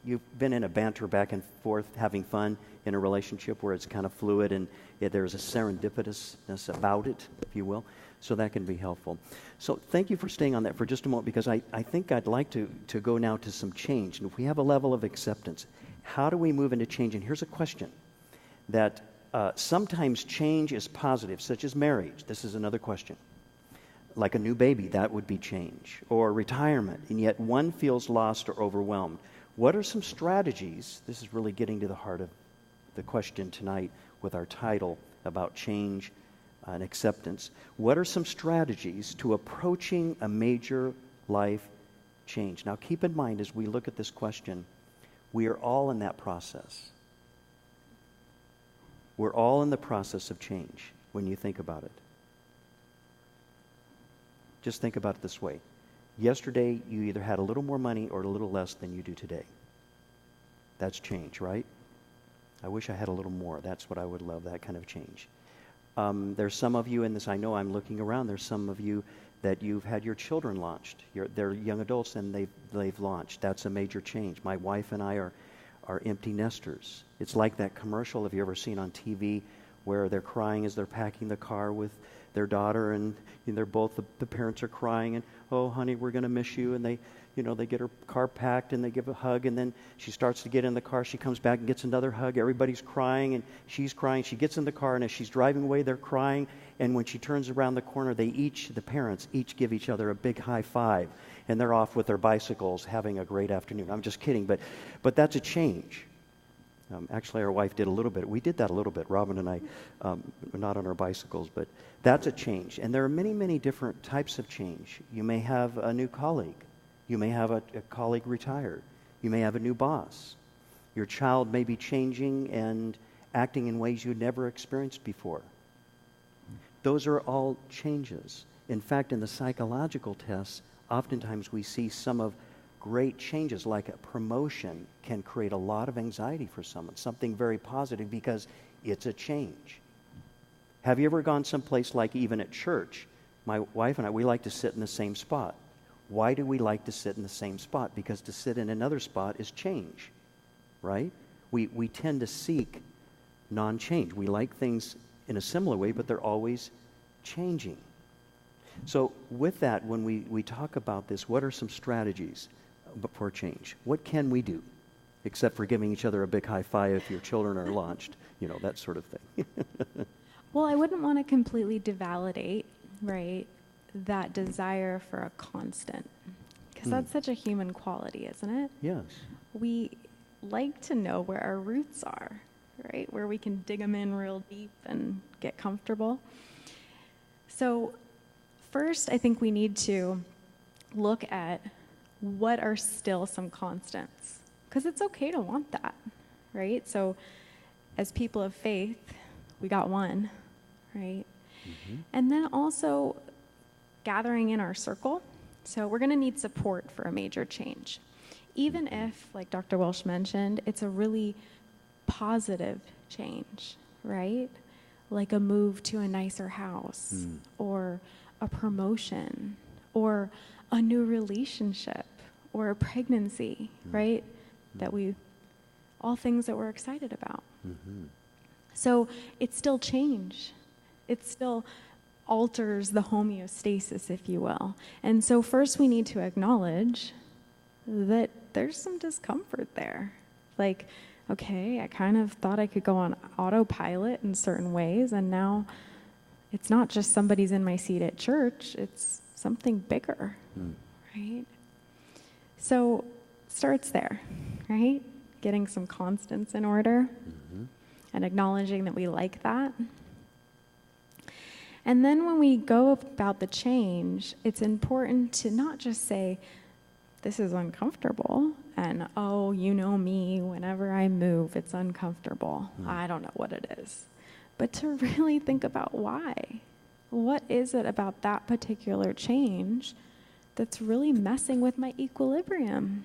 You've been in a banter back and forth, having fun in a relationship where it's kind of fluid and there's a serendipitousness about it, if you will. So that can be helpful. So thank you for staying on that for just a moment, because I think I'd like to go now to some change. And if we have a level of acceptance, how do we move into change? And here's a question that sometimes change is positive, such as marriage. This is another question. Like a new baby, that would be change. Or retirement, and yet one feels lost or overwhelmed. What are some strategies? This is really getting to the heart of the question tonight with our title about change and acceptance. What are some strategies to approaching a major life change? Now, keep in mind as we look at this question, we are all in that process. We're all in the process of change when you think about it. Just think about it this way. Yesterday, you either had a little more money or a little less than you do today. That's change, right? I wish I had a little more. That's what I would love, that kind of change. There's some of you in this, I know I'm looking around, there's some of you that you've had your children launched. They're young adults and they've launched. That's a major change. My wife and I are empty nesters. It's like that commercial, have you ever seen on TV, where they're crying as they're packing the car with their daughter, and they're both, the parents are crying, and, oh, honey, we're going to miss you, and they get her car packed, and they give a hug, and then she starts to get in the car, she comes back and gets another hug, everybody's crying, and she's crying, she gets in the car, and as she's driving away, they're crying, and when she turns around the corner, the parents each give each other a big high five, and they're off with their bicycles having a great afternoon. I'm just kidding, but that's a change. Actually, our wife did a little bit. We did that a little bit, Robin and I, not on our bicycles, but that's a change. And there are many, many different types of change. You may have a new colleague. You may have a colleague retired. You may have a new boss. Your child may be changing and acting in ways you'd never experienced before. Those are all changes. In fact, in the psychological tests, oftentimes we see some of great changes, like a promotion can create a lot of anxiety for someone, something very positive because it's a change. Have you ever gone someplace like even at church? My wife and I, we like to sit in the same spot. Why do we like to sit in the same spot? Because to sit in another spot is change, right? We tend to seek non-change. We like things in a similar way, but they're always changing. So with that, when we talk about this, what are some strategies? but for a change? What can we do? Except for giving each other a big high five if your children are launched, that sort of thing. Well, I wouldn't want to completely devalidate, right, that desire for a constant, because that's such a human quality, isn't it? Yes. We like to know where our roots are, right, where we can dig them in real deep and get comfortable. So first, I think we need to look at what are still some constants, because it's okay to want that, right? So as people of faith, we got one, right? Mm-hmm. And then also gathering in our circle. So we're going to need support for a major change. Even if, like Dr. Welsh mentioned, it's a really positive change, right? Like a move to a nicer house, or a promotion, or a new relationship, or a pregnancy, right? That all things that we're excited about. Mm-hmm. So it's still change. It still alters the homeostasis, if you will. And so first we need to acknowledge that there's some discomfort there. Like, okay, I kind of thought I could go on autopilot in certain ways, and now it's not just somebody's in my seat at church, it's something bigger, right? So starts there, right? Getting some constants in order, and acknowledging that we like that. And then when we go about the change, it's important to not just say, this is uncomfortable, and oh, you know me, whenever I move, it's uncomfortable. I don't know what it is. But to really think about why. What is it about that particular change that's really messing with my equilibrium?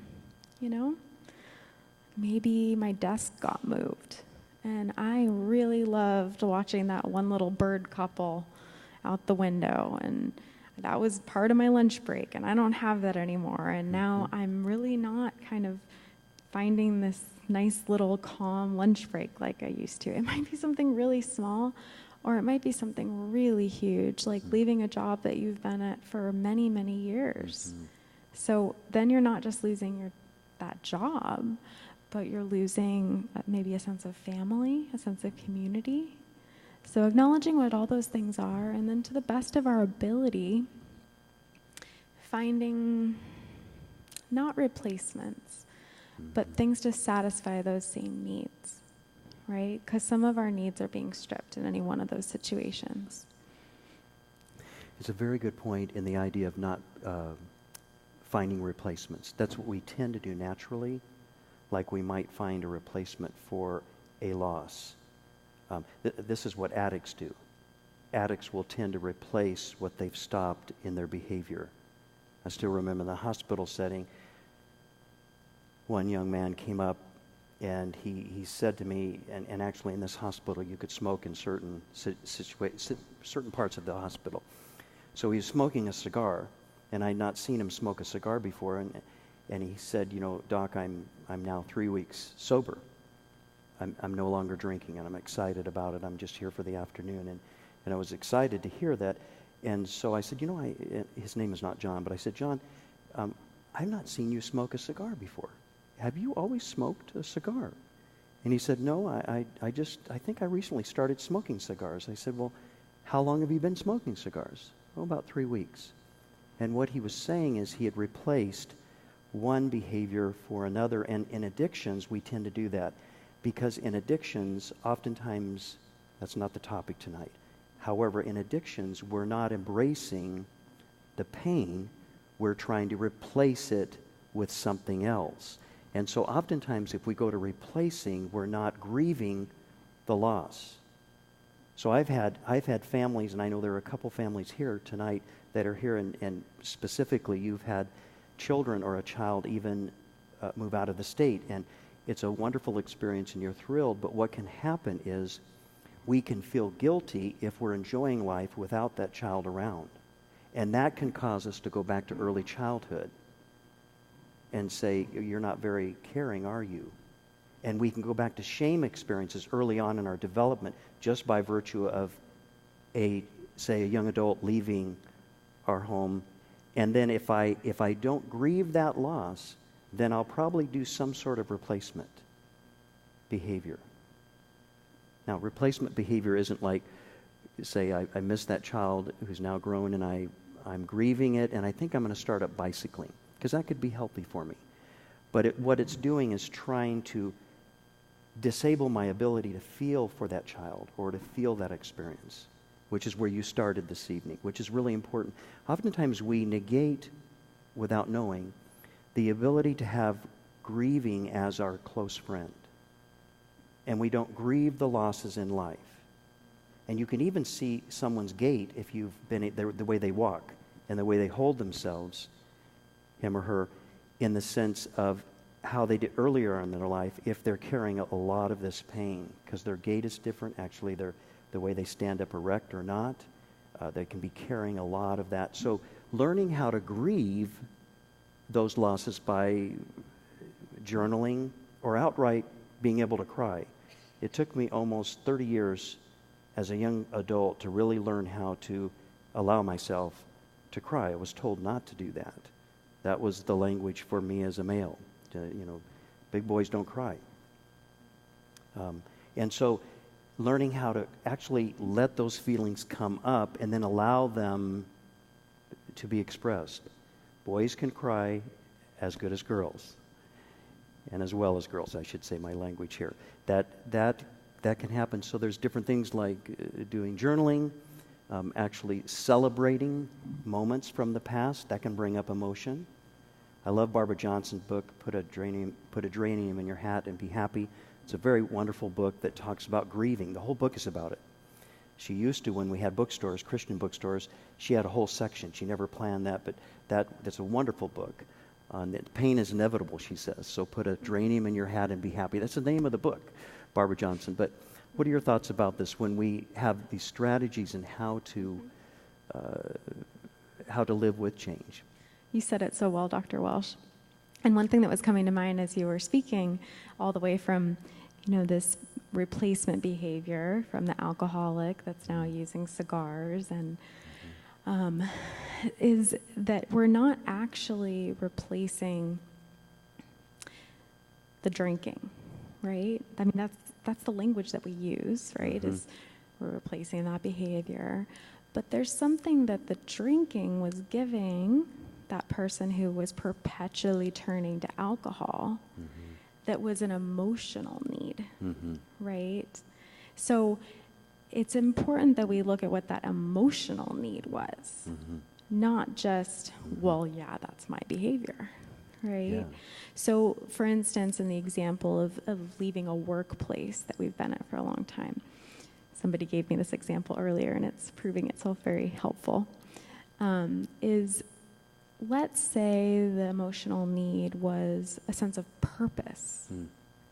Maybe my desk got moved, and I really loved watching that one little bird couple out the window, and that was part of my lunch break, and I don't have that anymore, and now I'm really not kind of finding this nice little calm lunch break like I used to. It might be something really small, or it might be something really huge, like leaving a job that you've been at for many, many years. So then you're not just losing that job, but you're losing maybe a sense of family, a sense of community. So acknowledging what all those things are, and then to the best of our ability, finding not replacements, but things to satisfy those same needs, right? Because some of our needs are being stripped in any one of those situations. It's a very good point in the idea of not finding replacements. That's what we tend to do naturally, like we might find a replacement for a loss. This is what addicts do. Addicts will tend to replace what they've stopped in their behavior. I still remember in the hospital setting, one young man came up and he said to me, and actually in this hospital you could smoke in certain parts of the hospital. So he was smoking a cigar, and I'd not seen him smoke a cigar before, and he said, Doc, I'm now 3 weeks sober. I'm no longer drinking, and I'm excited about it. I'm just here for the afternoon. And I was excited to hear that. And so I said, his name is not John, but I said, John, I've not seen you smoke a cigar before. Have you always smoked a cigar? And he said, no, I think I recently started smoking cigars. I said, well, how long have you been smoking cigars? Oh, about 3 weeks. And what he was saying is he had replaced one behavior for another. And in addictions, we tend to do that. Because in addictions, oftentimes, that's not the topic tonight. However, in addictions, we're not embracing the pain. We're trying to replace it with something else. And so oftentimes, if we go to replacing, we're not grieving the loss. So I've had families, and I know there are a couple families here tonight that are here, and specifically you've had children or a child even move out of the state. And it's a wonderful experience and you're thrilled, but what can happen is we can feel guilty if we're enjoying life without that child around. And that can cause us to go back to early childhood and say, you're not very caring, are you? And we can go back to shame experiences early on in our development just by virtue of a young adult leaving our home. And then if I don't grieve that loss, then I'll probably do some sort of replacement behavior. Now, replacement behavior isn't like, say, I miss that child who's now grown and I'm grieving it, and I think I'm going to start up bicycling, because that could be healthy for me. But what it's doing is trying to disable my ability to feel for that child or to feel that experience, which is where you started this evening, which is really important. Oftentimes we negate, without knowing, the ability to have grieving as our close friend. And we don't grieve the losses in life. And you can even see someone's gait if you've been the way they walk and the way they hold themselves, him or her, in the sense of how they did earlier in their life, if they're carrying a lot of this pain, because their gait is different. Actually, the way they stand up erect or not, they can be carrying a lot of that. So learning how to grieve those losses by journaling or outright being able to cry. It took me almost 30 years as a young adult to really learn how to allow myself to cry. I was told not to do that. That was the language for me as a male. Big boys don't cry. And so learning how to actually let those feelings come up and then allow them to be expressed. Boys can cry as good as girls, and as well as girls, I should say, my language here. That can happen. So there's different things like doing journaling, actually celebrating moments from the past. That can bring up emotion. I love Barbara Johnson's book, Put a Geranium in Your Hat and Be Happy. It's a very wonderful book that talks about grieving. The whole book is about it. She used to, when we had bookstores, Christian bookstores, she had a whole section. She never planned that, but that's a wonderful book. Pain is inevitable, she says. So put a geranium in your hat and be happy. That's the name of the book, Barbara Johnson. But what are your thoughts about this when we have these strategies and how to live with change? You said it so well, Dr. Welsh. And one thing that was coming to mind as you were speaking, all the way from, this replacement behavior from the alcoholic that's now using cigars, and is that we're not actually replacing the drinking, right? I mean, that's the language that we use, right? Is we're replacing that behavior. But there's something that the drinking was giving that person who was perpetually turning to alcohol that was an emotional need, right? So it's important that we look at what that emotional need was, not just, well, yeah, that's my behavior, right? Yeah. So, for instance, in the example of leaving a workplace that we've been at for a long time, somebody gave me this example earlier, and it's proving itself very helpful, is let's say the emotional need was a sense of purpose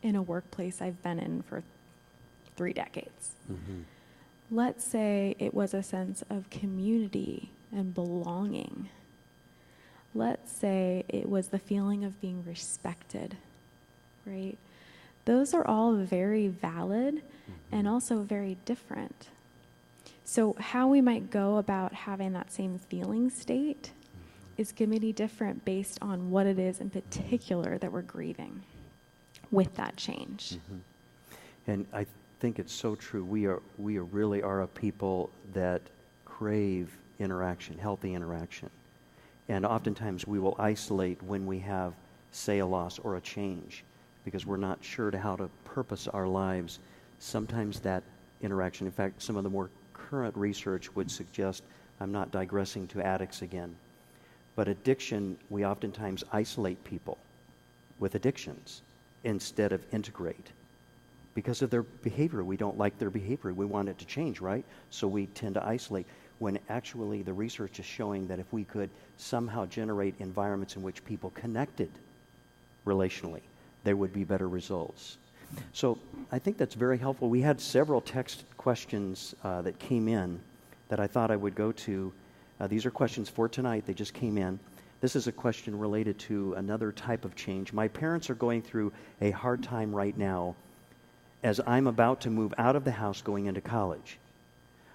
in a workplace I've been in for 3 decades. Let's say it was a sense of community and belonging. Let's say it was the feeling of being respected, right? Those are all very valid and also very different. So how we might go about having that same feeling state is going to be different based on what it is in particular that we're grieving with that change. And I think it's so true. We really are a people that crave interaction, healthy interaction. And oftentimes we will isolate when we have, say, a loss or a change because we're not sure how to purpose our lives. Sometimes that interaction, in fact, some of the more current research would suggest, I'm not digressing to addicts again, but addiction, we oftentimes isolate people with addictions instead of integrate. Because of their behavior, we don't like their behavior. We want it to change, right? So we tend to isolate, when actually the research is showing that if we could somehow generate environments in which people connected relationally, there would be better results. So I think that's very helpful. We had several text questions that came in that I thought I would go to. These are questions for tonight. They just came in. This is a question related to another type of change. My parents are going through a hard time right now as I'm about to move out of the house going into college.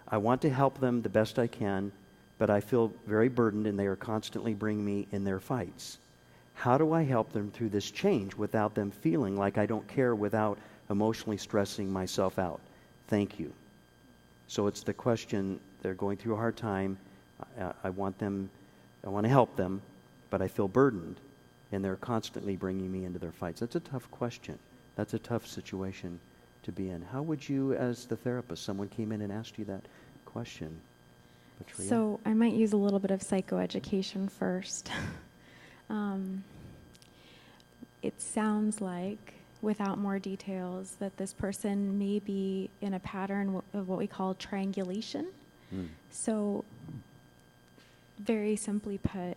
I want to help them the best I can, but I feel very burdened and they are constantly bringing me in their fights. How do I help them through this change without them feeling like I don't care, without emotionally stressing myself out? Thank you. So it's the question, they're going through a hard time. I want to help them, but I feel burdened, and they're constantly bringing me into their fights. That's a tough question. That's a tough situation to be in. How would you, as the therapist, someone came in and asked you that question, Patria? So I might use a little bit of psychoeducation first. It sounds like, without more details, that this person may be in a pattern of what we call triangulation. So, very simply put,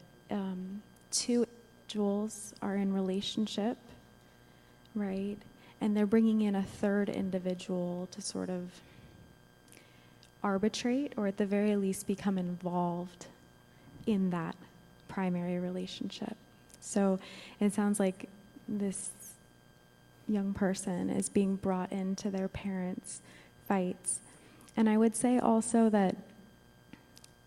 two individuals are in relationship, right? And they're bringing in a third individual to sort of arbitrate, or at the very least become involved in that primary relationship. So it sounds like this young person is being brought into their parents' fights. And I would say also that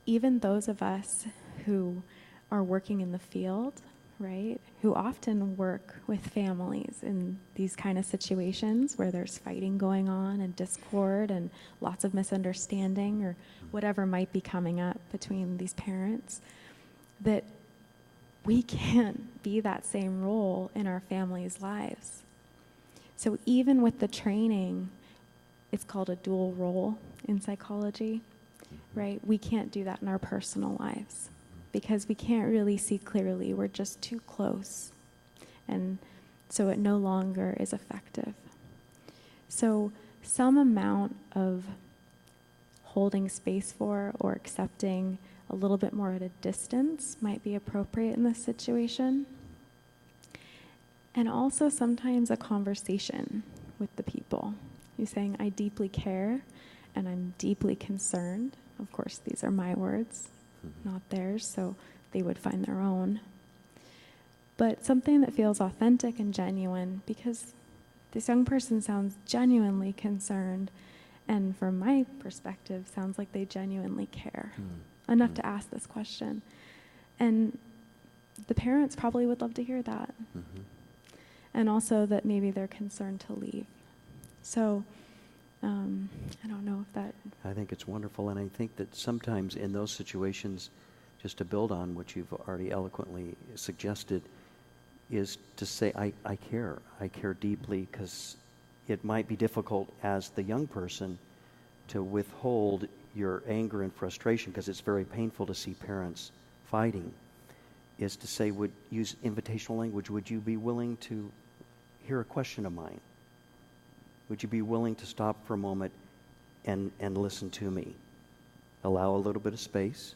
even those of us who are working in the field, right, who often work with families in these kind of situations where there's fighting going on and discord and lots of misunderstanding or whatever might be coming up between these parents, that we can't be that same role in our families' lives. So even with the training, it's called a dual role in psychology, right? We can't do that in our personal lives because we can't really see clearly. We're just too close. And so it no longer is effective. So some amount of holding space for or accepting a little bit more at a distance might be appropriate in this situation. And also sometimes a conversation with the people. You're saying, I deeply care and I'm deeply concerned. Of course, these are my words, not theirs, so they would find their own. But something that feels authentic and genuine, because this young person sounds genuinely concerned, and from my perspective, sounds like they genuinely care enough to ask this question. And the parents probably would love to hear that. And also that maybe they're concerned to leave. So I don't know if that... I think it's wonderful, and I think that sometimes in those situations, just to build on what you've already eloquently suggested, is to say, I care deeply, because it might be difficult as the young person to withhold your anger and frustration, because it's very painful to see parents fighting, is to say, use invitational language. Would you be willing to hear a question of mine? Would you be willing to stop for a moment and listen to me? Allow a little bit of space,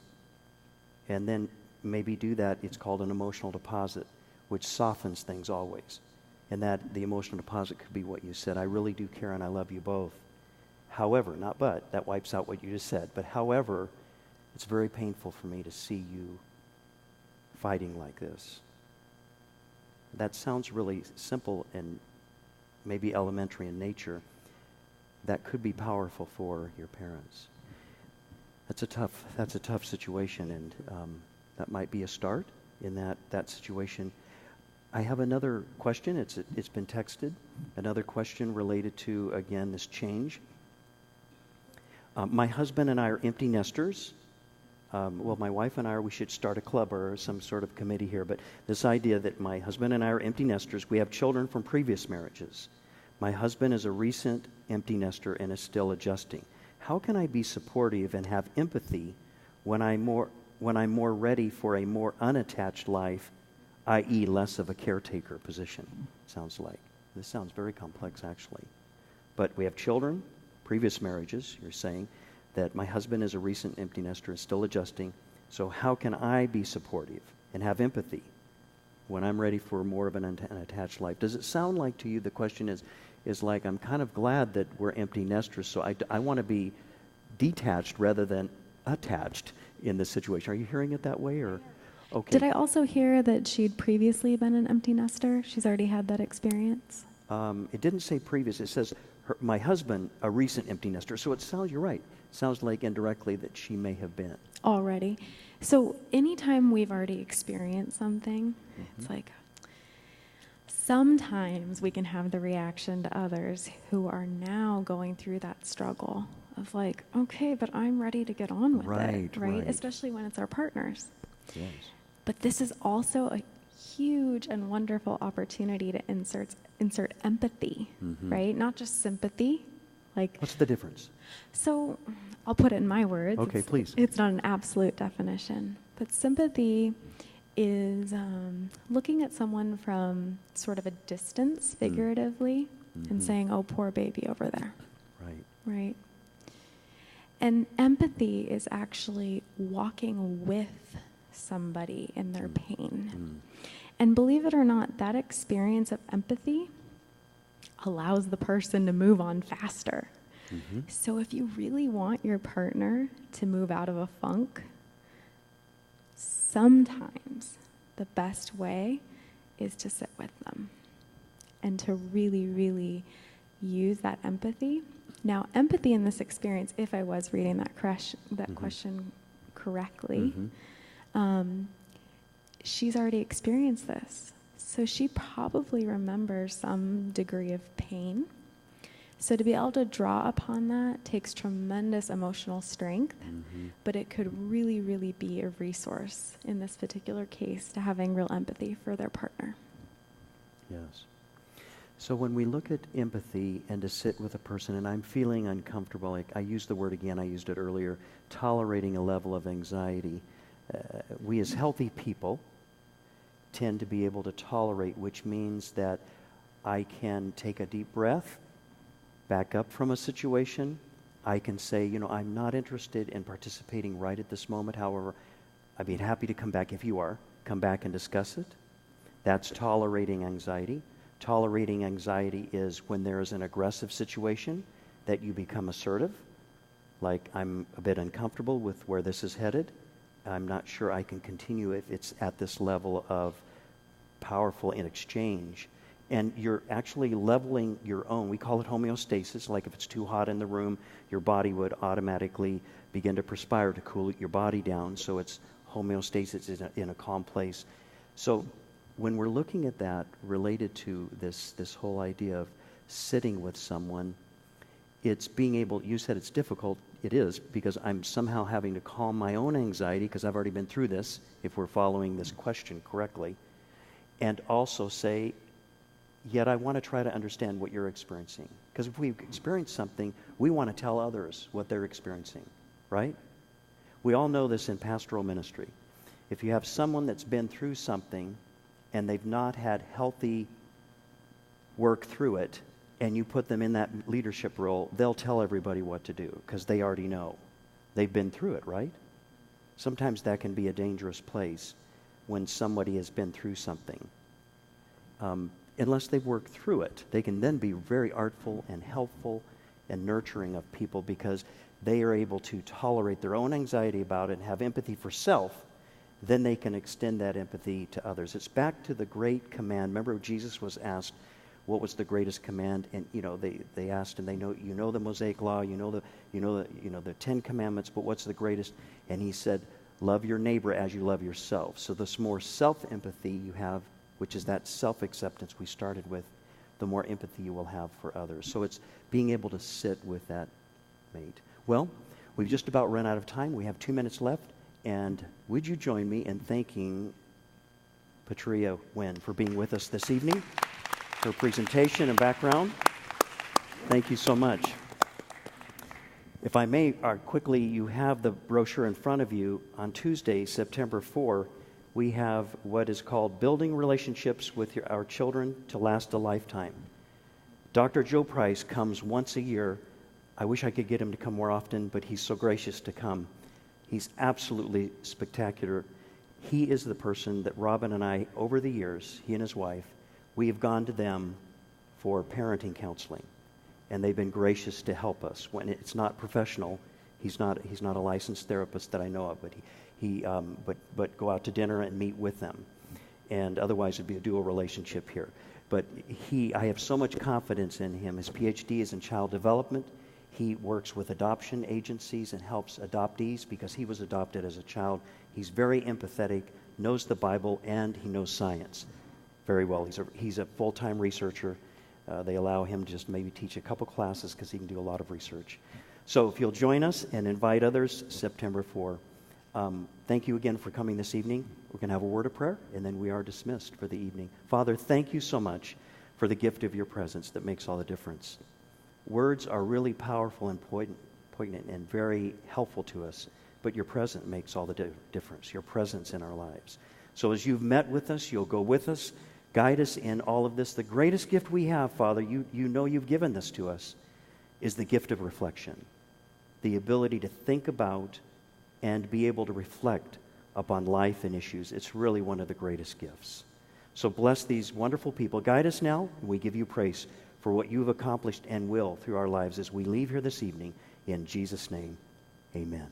and then maybe do that. It's called an emotional deposit, which softens things always. And that the emotional deposit could be what you said. I really do care and I love you both. However, not but, that wipes out what you just said. But however, it's very painful for me to see you fighting like this. That sounds really simple and maybe elementary in nature. That could be powerful for your parents. That's a tough situation, and that might be a start in that situation. I have another question. It's been texted. Another question related to, again, this change. My husband and I are empty nesters. Well, my wife and I we should start a club or some sort of committee here, but this idea that my husband and I are empty nesters, we have children from previous marriages. My husband is a recent empty nester and is still adjusting. How can I be supportive and have empathy when I'm more ready for a more unattached life, i.e. less of a caretaker position? Sounds like. This sounds very complex, actually. But we have children, previous marriages, you're saying, that my husband is a recent empty nester and still adjusting. So how can I be supportive and have empathy when I'm ready for more of an attached life? Does it sound like to you the question is like, I'm kind of glad that we're empty nesters, so I want to be detached rather than attached in this situation? Are you hearing it that way? Or okay. Did I also hear that she'd previously been an empty nester? She's already had that experience? It didn't say previous. It says my husband, a recent empty nester. So it sounds, you're right. It sounds like indirectly that she may have been. Already. So anytime we've already experienced something, it's like, sometimes we can have the reaction to others who are now going through that struggle of like, okay, but I'm ready to get on with it, right? Especially when it's our partners. Yes. But this is also a huge and wonderful opportunity to insert empathy, right? Not just sympathy. Like, what's the difference? So I'll put it in my words. Okay, please. It's not an absolute definition, but sympathy is looking at someone from sort of a distance, figuratively, and saying, oh, poor baby over there. Right. Right. And empathy is actually walking with somebody in their pain. And believe it or not, that experience of empathy allows the person to move on faster. So if you really want your partner to move out of a funk, sometimes the best way is to sit with them and to really, really use that empathy. Now, empathy in this experience, if I was reading that question correctly, she's already experienced this. So she probably remembers some degree of pain. So to be able to draw upon that takes tremendous emotional strength, but it could really, really be a resource in this particular case to having real empathy for their partner. Yes. So when we look at empathy and to sit with a person, and I'm feeling uncomfortable, like I used the word again, I used it earlier, tolerating a level of anxiety. We as healthy people tend to be able to tolerate, which means that I can take a deep breath, back up from a situation. I can say, I'm not interested in participating right at this moment. However, I'd be happy to come back if you are. Come back and discuss it. That's tolerating anxiety. Tolerating anxiety is when there is an aggressive situation that you become assertive. Like, I'm a bit uncomfortable with where this is headed. I'm not sure I can continue if it's at this level of powerful in exchange. And you're actually leveling your own. We call it homeostasis. Like if it's too hot in the room, your body would automatically begin to perspire to cool your body down. So it's homeostasis in a calm place. So when we're looking at that related to this whole idea of sitting with someone, it's being able, you said it's difficult. It is, because I'm somehow having to calm my own anxiety because I've already been through this, if we're following this question correctly, and also say, yet I want to try to understand what you're experiencing. Because if we've experienced something, we want to tell others what they're experiencing, right? We all know this in pastoral ministry. If you have someone that's been through something and they've not had healthy work through it, and you put them in that leadership role, they'll tell everybody what to do because they already know. They've been through it, right? Sometimes that can be a dangerous place when somebody has been through something. Unless they've worked through it, they can then be very artful and helpful and nurturing of people because they are able to tolerate their own anxiety about it and have empathy for self. Then they can extend that empathy to others. It's back to the great command. Remember, Jesus was asked, what was the greatest command? And they asked, and they know the Mosaic Law, you know the 10 Commandments, but what's the greatest? And he said, love your neighbor as you love yourself. So the more self-empathy you have, which is that self-acceptance we started with, the more empathy you will have for others. So it's being able to sit with that mate. Well, we've just about run out of time. We have 2 minutes left. And would you join me in thanking Patria Wen for being with us this evening, her presentation and background? Thank you so much. If I may, quickly, you have the brochure in front of you. On Tuesday, September 4, we have what is called Building Relationships with Our Children to Last a Lifetime. Dr. Joe Price comes once a year. I wish I could get him to come more often, but he's so gracious to come. He's absolutely spectacular. He is the person that Robin and I, over the years, he and his wife, we have gone to them for parenting counseling. And they've been gracious to help us. When it's not professional, he's not a licensed therapist that I know of, but go out to dinner and meet with them. And otherwise it'd be a dual relationship here. But I have so much confidence in him. His PhD is in child development. He works with adoption agencies and helps adoptees because he was adopted as a child. He's very empathetic, knows the Bible, and he knows science. very well. He's a full-time researcher. They allow him to just maybe teach a couple classes because he can do a lot of research. So if you'll join us and invite others, September 4. Thank you again for coming this evening. We're going to have a word of prayer, and then we are dismissed for the evening. Father, thank you so much for the gift of your presence that makes all the difference. Words are really powerful and poignant and very helpful to us, but your presence makes all the difference, your presence in our lives. So as you've met with us, you'll go with us, guide us in all of this. The greatest gift we have, Father, you know you've given this to us, is the gift of reflection, the ability to think about and be able to reflect upon life and issues. It's really one of the greatest gifts. So bless these wonderful people. Guide us now, and we give you praise for what you've accomplished and will through our lives as we leave here this evening. In Jesus' name, amen.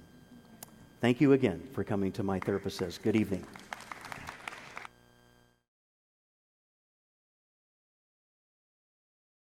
Thank you again for coming to My Therapist Says. Good evening.